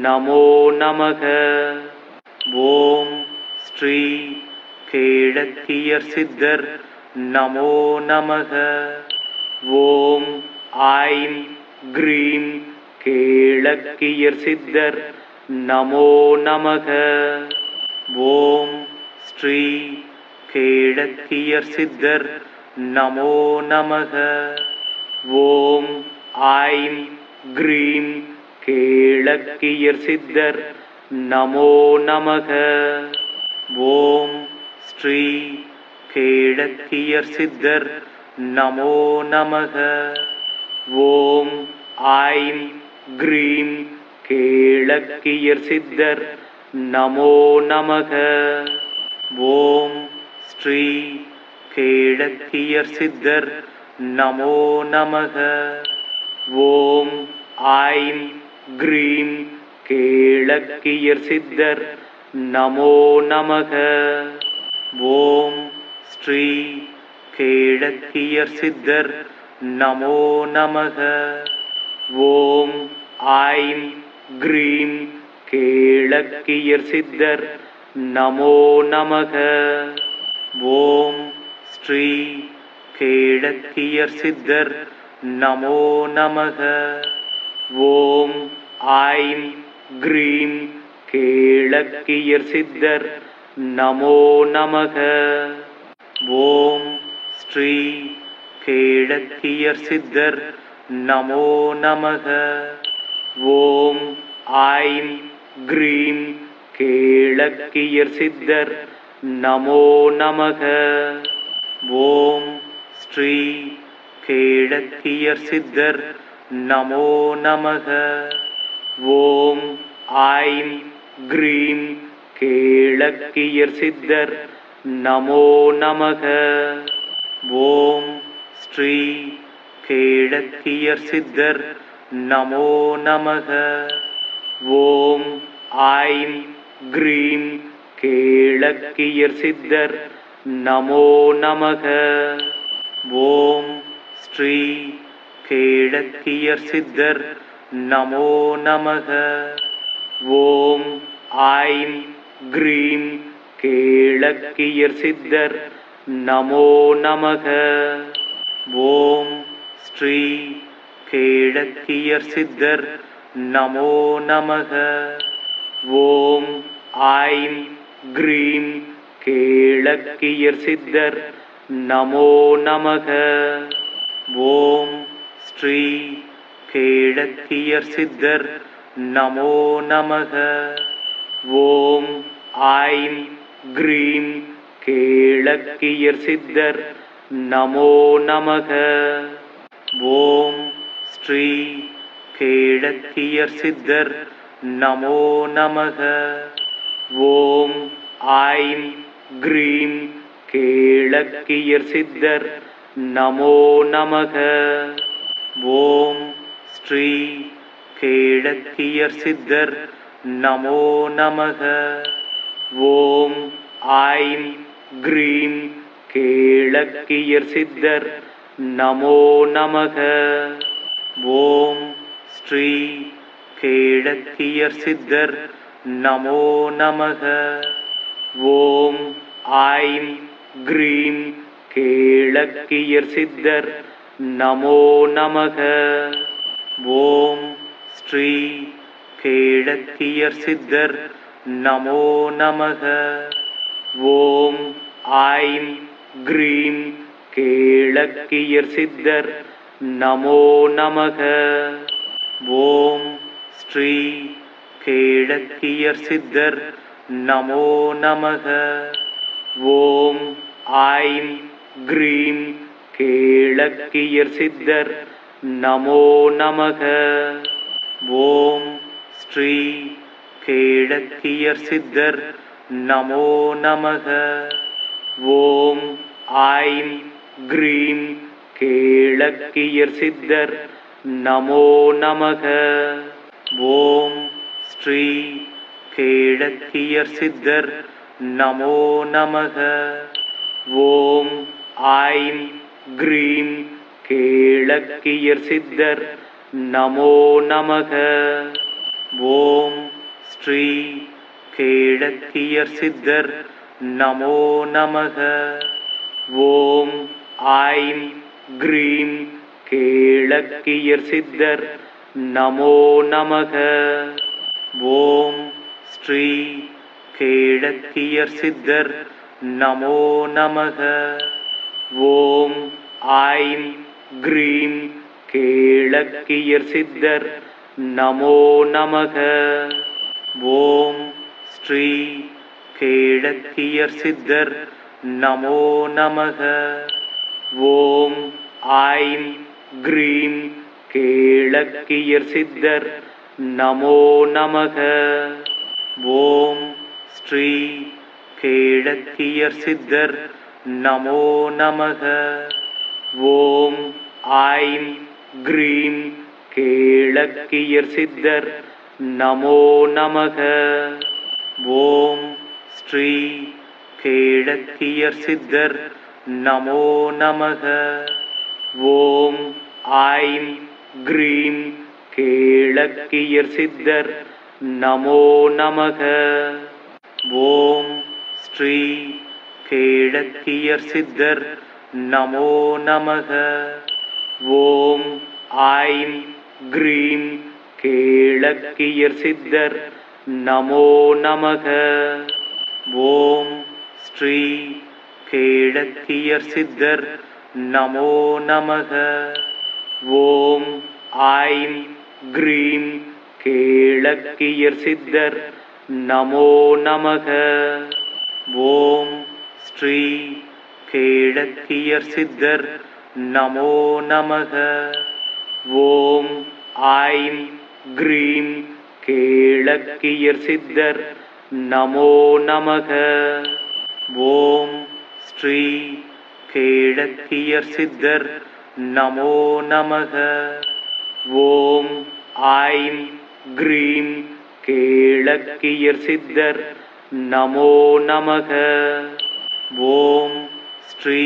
நமோ நமக. ஓம் ஸ்ரீ கேளக்கியர் சித்தர் நமோ நமக. ஓம் ஐம் க்ரீம் கேளக்கியர் சித்தர் நமோ நமக. ஓம் ஸ்ரீ கேளக்கியர் சித்தர் நமோ நமக. ஓம் ஐம் க்ரீம் கேளக்கியர் சித்தர் நமோ நமக. ஓம் ஸ்ரீ கேளக்கியர் சித்தர் நமோ நமக. ஓம் ஐம் க்ரீம் கேளக்கியர் சித்தர் நமோ நமக. ஓம் ஸ்ரீ கேளக்கியர் சித்தர் நமோ நமக. ஓம் ஐம் க்ரீம் கேளக்கியர் சித்தர் நமோ நமக. ஓம் ஸ்ரீ கேளக்கியர் சித்தர் நமோ நமக. ஓம் ஐம் க்ரீம் கேளக்கியர் சித்தர் நமோ நமக. ஓம் ஸ்ரீ கேளக்கியர் சித்தர் நமோ நமக. ஓம் ஐம் க்ரீம் கேளக்கியர் சித்தர் நமோ நமக. ஓம் ஸ்ரீ கேளக்கியர் சித்தர் நமோ நமக. ஓம் ஐம் க்ரீம் கேளக்கியர் சித்தர் நமோ நமக. ஓம் ஸ்ரீ கேளக்கியர் சித்தர் நமோ நமக. ஓம் ஐம் க்ரீம் கேளக்கியர் சித்தர் நமோ நமக. ஓம் ஸ்ரீ கேளக்கியர் சித்தர் நமோ நமக. ஓம் ஐம் க்ரீம் கேளக்கியர் சித்தர் நமோ நமக. ஓம் ஸ்ரீ கேளக்கியர் சித்தர் நமோ நமக. ஓம் ஐம் க்ரீம் கேளக்கியர் சித்தர் நமோ நமக. ஓம் ஸ்ரீ கேளக்கியர் சித்தர் நமோ நமக. ஓம் ஐம் க்ரீம் கேளக்கியர் சித்தர் நமோ நமக. ஓம் ஸ்ரீ கேளக்கியர் சித்தர் நமோ நமக. ஓம் ஐம் க்ரீம் கேளக்கியர் சித்தர் நமோ நமக. ஓம் ஸ்ரீ கேளக்கியர் சித்தர் நமோ நமக. ஓம் ஐம் க்ரீம் கேளக்கியர் சித்தர் நமோ நமக. ஓம் ஸ்ரீ கேளக்கியர் சித்தர் நமோ நமக. ஓம் ஐம் க்ரீம் கேளக்கியர் சித்தர் நமோ நமக. ஓம் ஸ்ரீ கேளக்கியர் சித்தர் நமோ நமக. ஓம் ஐம் க்ரீம் கேளக்கியர் சித்தர் நமோ நமக. ஓம் ஸ்ரீ கேளக்கியர் சித்தர் நமோ நமக. ஓம் ஐம் க்ரீம் கேளக்கியர் சித்தர் நமோ நமக. ஓம் ஸ்ரீ கேளக்கியர் சித்தர் நமோ நமக. ஓம் ஐம் க்ரீம் கேளக்கியர் சித்தர் நமோ நமக. ஓம் ஸ்ரீ கேளக்கியர் சித்தர் நமோ நமக. ஓம் ஐம் க்ரீம் கேளக்கியர் சித்தர் நமோ நமக. ஓம் ஸ்ரீ கேளக்கியர் சித்தர் நமோ நமக. ஓம் ஐம் க்ரீம் கேளக்கியர் சித்தர் நமோ நமக. ஓம் ஸ்ரீ கேளக்கியர் சித்தர் நமோ நமக. ஓம் ஐம் க்ரீம் கேளக்கியர் சித்தர் நமோ நமக. ஓம் ஸ்ரீ கேளக்கியர் சித்தர் நமோ நமக. ஓம் ஐம் க்ரீம் கேளக்கியர் சித்தர் நமோ நமக. ஓம் ஸ்ரீ கேளக்கியர் சித்தர் நமோ நமக. ஓம் ஐம் க்ரீம் கேளக்கியர் சித்தர் நமோ நமக. ஓம் ஸ்ரீ கேளக்கியர் சித்தர் நமோ நமக. ஓம் ஐம் க்ரீம் கேளக்கியர் சித்தர் நமோ நமக. ஓம் ஸ்ரீ கேளக்கியர் சித்தர் நமோ நமக. ஓம் ஐம் க்ரீம் கேளக்கியர் சித்தர் நமோ நமக. ஓம் ஸ்ரீ கேளக்கியர் சித்தர் நமோ நமக. ஓம் ஐம் க்ரீம் கேளக்கியர் சித்தர் நமோ நமக. ஓம் ஸ்ரீ கேளக்கியர் சித்தர் நமோ நமக. ஓம் ஐம் க்ரீம் கேளக்கியர் சித்தர் நமோ நமக. ஓம் ஸ்ரீ கேளக்கியர் சித்தர் நமோ நமக. ஓம் ஐம் க்ரீம் கேளக்கியர் சித்தர் நமோ நமக. ஓம் ஸ்ரீ கேளக்கியர் சித்தர் நமோ நமக. ஓம் ஐம் க்ரீம் கேளக்கியர் சித்தர் நமோ நமக. ஓம் ஸ்ரீ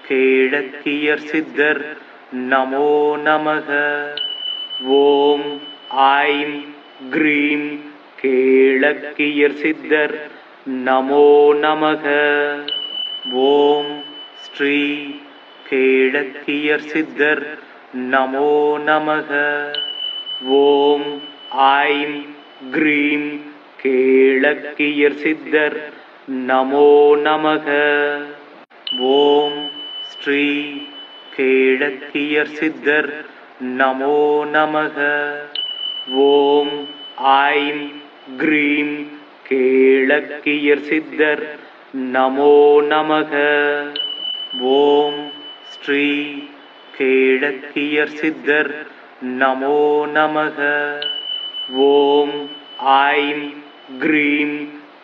கேளக்கியர் சித்தர் நமோ நமக. ஓம் ஐம் க்ரீம் கேளக்கியர் சித்தர் நமோ நமக. ஓம் ஸ்ரீ கேளக்கியர் சித்தர் நமோ நமக. ஓம் ஐம் க்ரீம் கேளக்கியர் சித்தர் நமோ நமக. ஓம் ஸ்ரீ கேளக்கியர் சித்தர் நமோ நமக. ஓம் ஐம் க்ரீம் கேளக்கியர் சித்தர் நமோ நமக. ஓம் ஸ்ரீ கேளக்கியர் சித்தர் நமோ நமக. ஓம் ஐம் க்ரீம்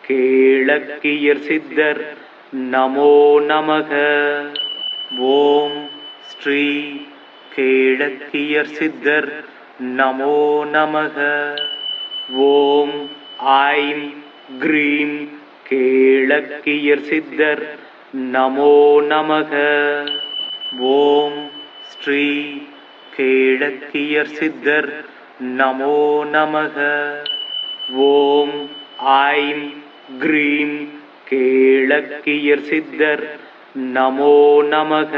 கேளக்கியர் சித்தர் நமோ நமக. ஓம் ஸ்ரீ கேளக்கியர் சித்தர் நமோ நமக. ஓம் ஐம் க்ரீம் கேளக்கியர் சித்தர் நமோ நமக. ஓம் ஸ்ரீ கேளக்கியர் சித்தர் நமோ நமக. ஓம் ஐம் க்ரீம் கேளக்கியர் சித்தர் நமோ நமக.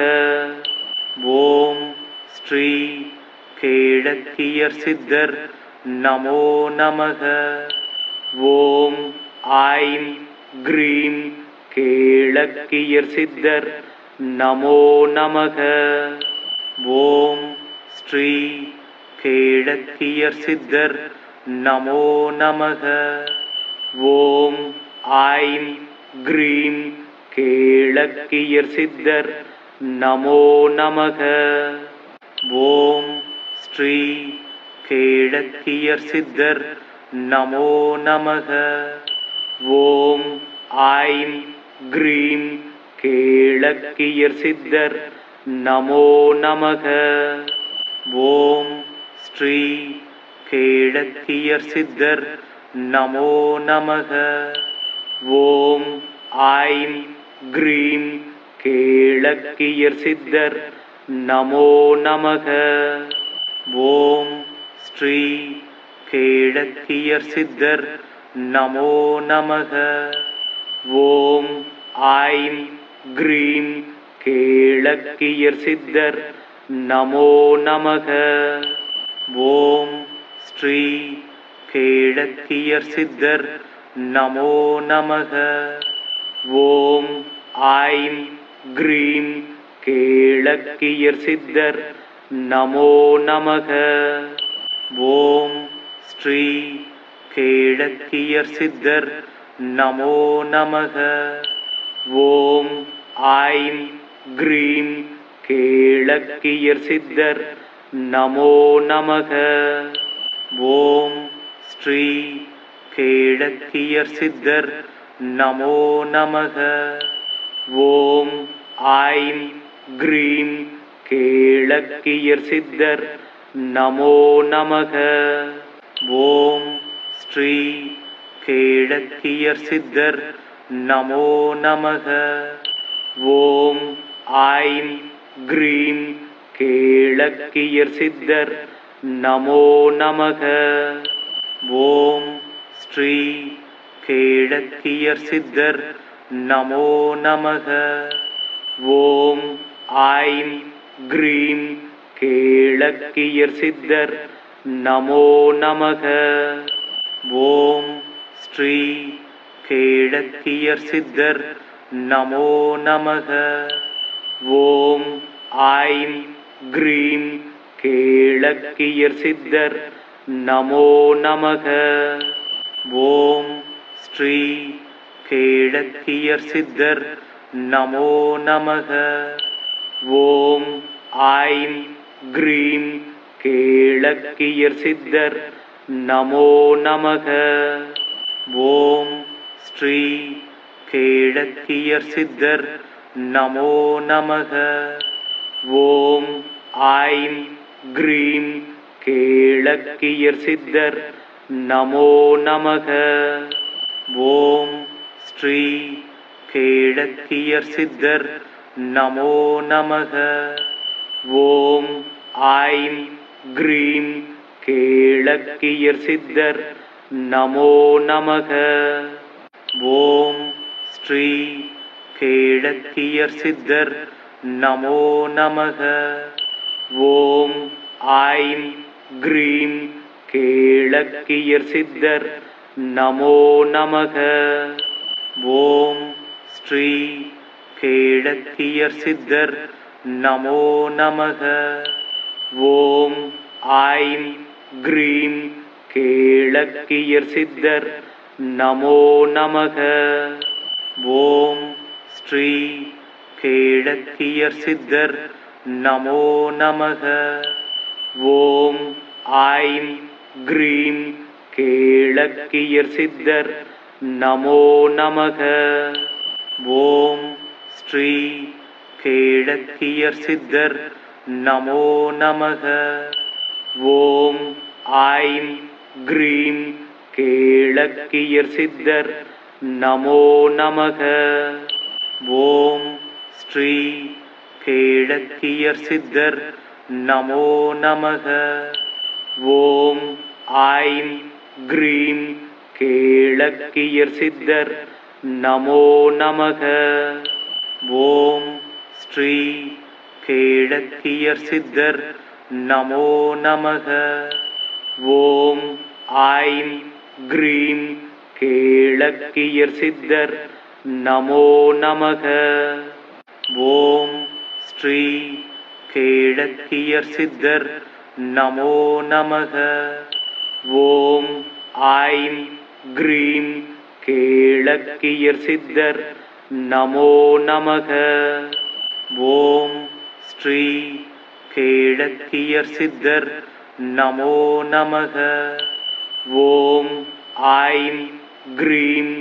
ஓம் ஸ்ரீ கேளக்கியர் சித்தர் நமோ நமக. ஓம் ஐம் க்ரீம் கேளக்கியர் சித்தர் நமோ நமக. ஓம் ஸ்ரீ கேளக்கியர் சித்தர் நமோ நமக. ஓம் ஐம் க்ரீம் கேளக்கியர் சித்தர் நமோ நமக. ஓம் ஸ்ரீ கேளக்கியர் சித்தர் நமோ நமக. ஓம் ஐம் க்ரீம் கேளக்கியர் சித்தர் நமோ நமக. ஓம் ஸ்ரீ கேளக்கியர் சித்தர் நமோ நமக. ஓம் ஐம் க்ரீம் கேளக்கியர் சித்தர் நமோ நமக. ஓம் ஸ்ரீ கேளக்கியர் சித்தர் நமோ நமக. ஓம் ஐம் க்ரீம் கேளக்கியர் சித்தர் நமோ நமக. ஓம் ஸ்ரீ கேளக்கியர் சித்தர் நமோ நமக. ஓம் ஐம் க்ரீம் கேளக்கியர் சித்தர் நமோ நமக. ஓம் ஸ்ரீ கேளக்கியர் சித்தர் நமோ நமக. ஓம் ஐம் க்ரீம் கேளக்கியர் சித்தர் நமோ நமக. ஓம் ஸ்ரீ கேளக்கியர் சித்தர் நமோ நமக. ஓம் ஐம் க்ரீம் கேளக்கியர் சித்தர் நமோ நமக. ஓம் ஸ்ரீ கேளக்கியர் சித்தர் நமோ நமக. ஓம் ஐம் க்ரீம் கேளக்கியர் சித்தர் நமோ நமக. ஓம் ஸ்ரீ கேளக்கியர் சித்தர் நமோ நமக. ஓம் ஐம் க்ரீம் கேளக்கியர் சித்தர் நமோ நமக. ஓம் ஸ்ரீ கேளக்கியர் சித்தர் நமோ நமக. ஓம் ஐம் க்ரீம் கேளக்கியர் சித்தர் நமோ நமக. ஓம் ஸ்ரீ கேளக்கியர் சித்தர் நமோ நமக. ஓம் ஐம் க்ரீம் கேளக்கியர் சித்தர் நமோ நமக. ஓம் ஸ்ரீ கேளக்கியர் சித்தர் நமோ நமக. ஓம் ஐம் க்ரீம் கேளக்கியர் சித்தர் நமோ நமக. ஓம் ஸ்ரீ கேளக்கியர் சித்தர் நமோ நமக. ஓம் ஐம் க்ரீம் கேளக்கியர் சித்தர் நமோ நமக. ஓம் ஸ்ரீ கேளக்கியர் சித்தர் நமோ நமக. ஓம் ஐம் க்ரீம் கேளக்கியர் சித்தர் நமோ நமக. ஓம் ஸ்ரீ கேளக்கியர் சித்தர் நமோ நமக. ஓம் ஐம் க்ரீம் கேளக்கியர் சித்தர் நமோ நமக. ஓம் ஸ்ரீ கேளக்கியர் சித்தர் நமோ நமக. ஓம் ஐம் க்ரீம் கேளக்கியர் சித்தர் நமோ நமக. ஓம் ஸ்ரீ கேழக்கியர் சித்தர் நமோ நமக. ஓம் ஐம் க்ரீம் கேழக்கியர் சித்தர் நமோ நமக. ஓம் ஸ்ரீ கேழக்கியர் சித்தர் நமோ நமக. ஓம் ஐம் க்ரீம் கேழக்கியர் சித்தர் நமோ நமக. ஓம் ஸ்ரீ கேழக்கியர் சித்தர் நமோ நமக. ஓம் ஐம் க்ரீம் கேழக்கியர் சித்தர் நமோ நமக. ஓம் ஸ்ரீ கேழக்கியர் சித்தர் நமோ நமக. ஓம் ஐம் க்ரீம் கேழக்கியர் சித்தர் நமோ நமக. ஓம் ஸ்ரீ கேழக்கியர் சித்தர் நமோ நமக. ஓம் ஐம் க்ரீம்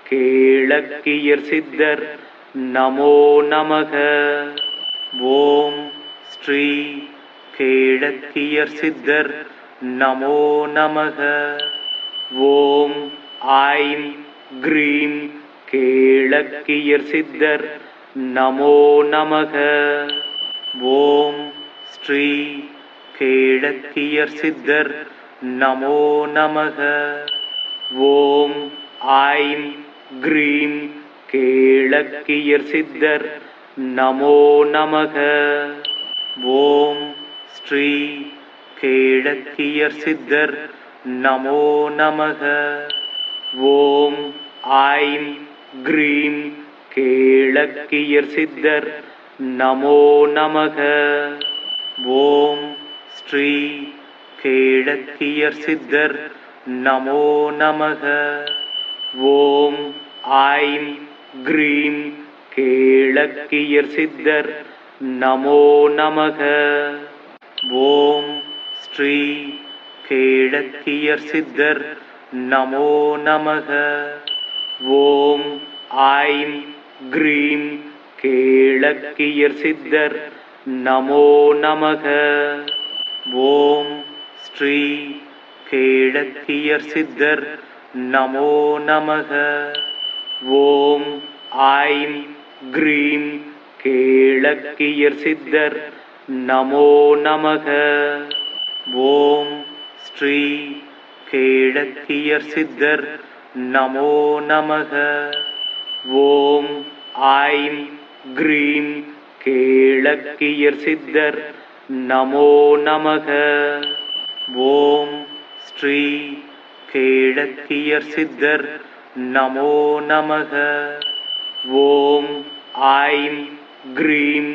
கேழக்கியர் சித்தர் நமோ நமக. ஓம் ஸ்ரீ கேழக்கியர் சித்தர் நமோ நமக. ஓம் ஐம் க்ரீம் கேழக்கியர் சித்தர் நமோ நமக. ஓம் ஸ்ரீ கேழக்கியர் சித்தர் நமோ நமக. ஓம் ஐம் க்ரீம் கேழக்கியர் சித்தர் நமோ நமக. ஓம் ஸ்ரீ கேழக்கியர் சித்தர் நமோ நமக. ஓம் ஐம் க்ரீம் கேழக்கியர் சித்தர் நமோ நமக. ஓம் ஸ்ரீ கேழக்கியர் சித்தர் நமோ நமக. ஓம் ஐம் க்ரீம் கேழக்கியர் சித்தர் நமோ நமக. ஓம் ஸ்ரீ கேழக்கியர் சித்தர் நமோ நமக. ஓம் ஐம் க்ரீம் கேழக்கியர் சித்தர் நமோ நமக. ஓம் ஸ்ரீ கேழக்கியர் சித்தர் நமோ நமக. ஓம் ஐம் க்ரீம் கேழக்கியர் சித்தர் நமோ நமக. ஓம் ஸ்ரீ கேழக்கியர் சித்தர் நமோ நமக. ஓம் ஐம் க்ரீம் கேழக்கியர் சித்தர் நமோ நமக. ஓம் ஸ்ரீ கேழக்கியர் சித்தர் நமோ நமக. ஓம் ஐம் க்ரீம்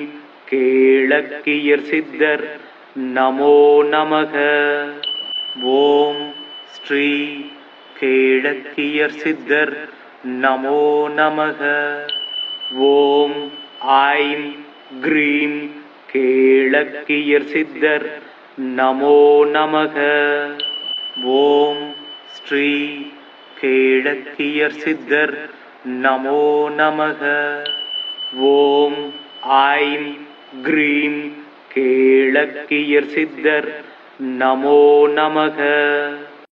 கேழக்கியர் சித்தர் நமோ நமக. ஓம் ஸ்ரீ கேழக்கியர் சித்தர் நமோ நமக. ஓம் ஐம் க்ரீம் கேழக்கியர் சித்தர் நமோ நமக. ஓம் ஸ்ரீ கேழக்கியர் சித்தர் நமோ நமக. ஓம் ஐம் க்ரீம் கேழக்கியர் சித்தர் நமோ நமக.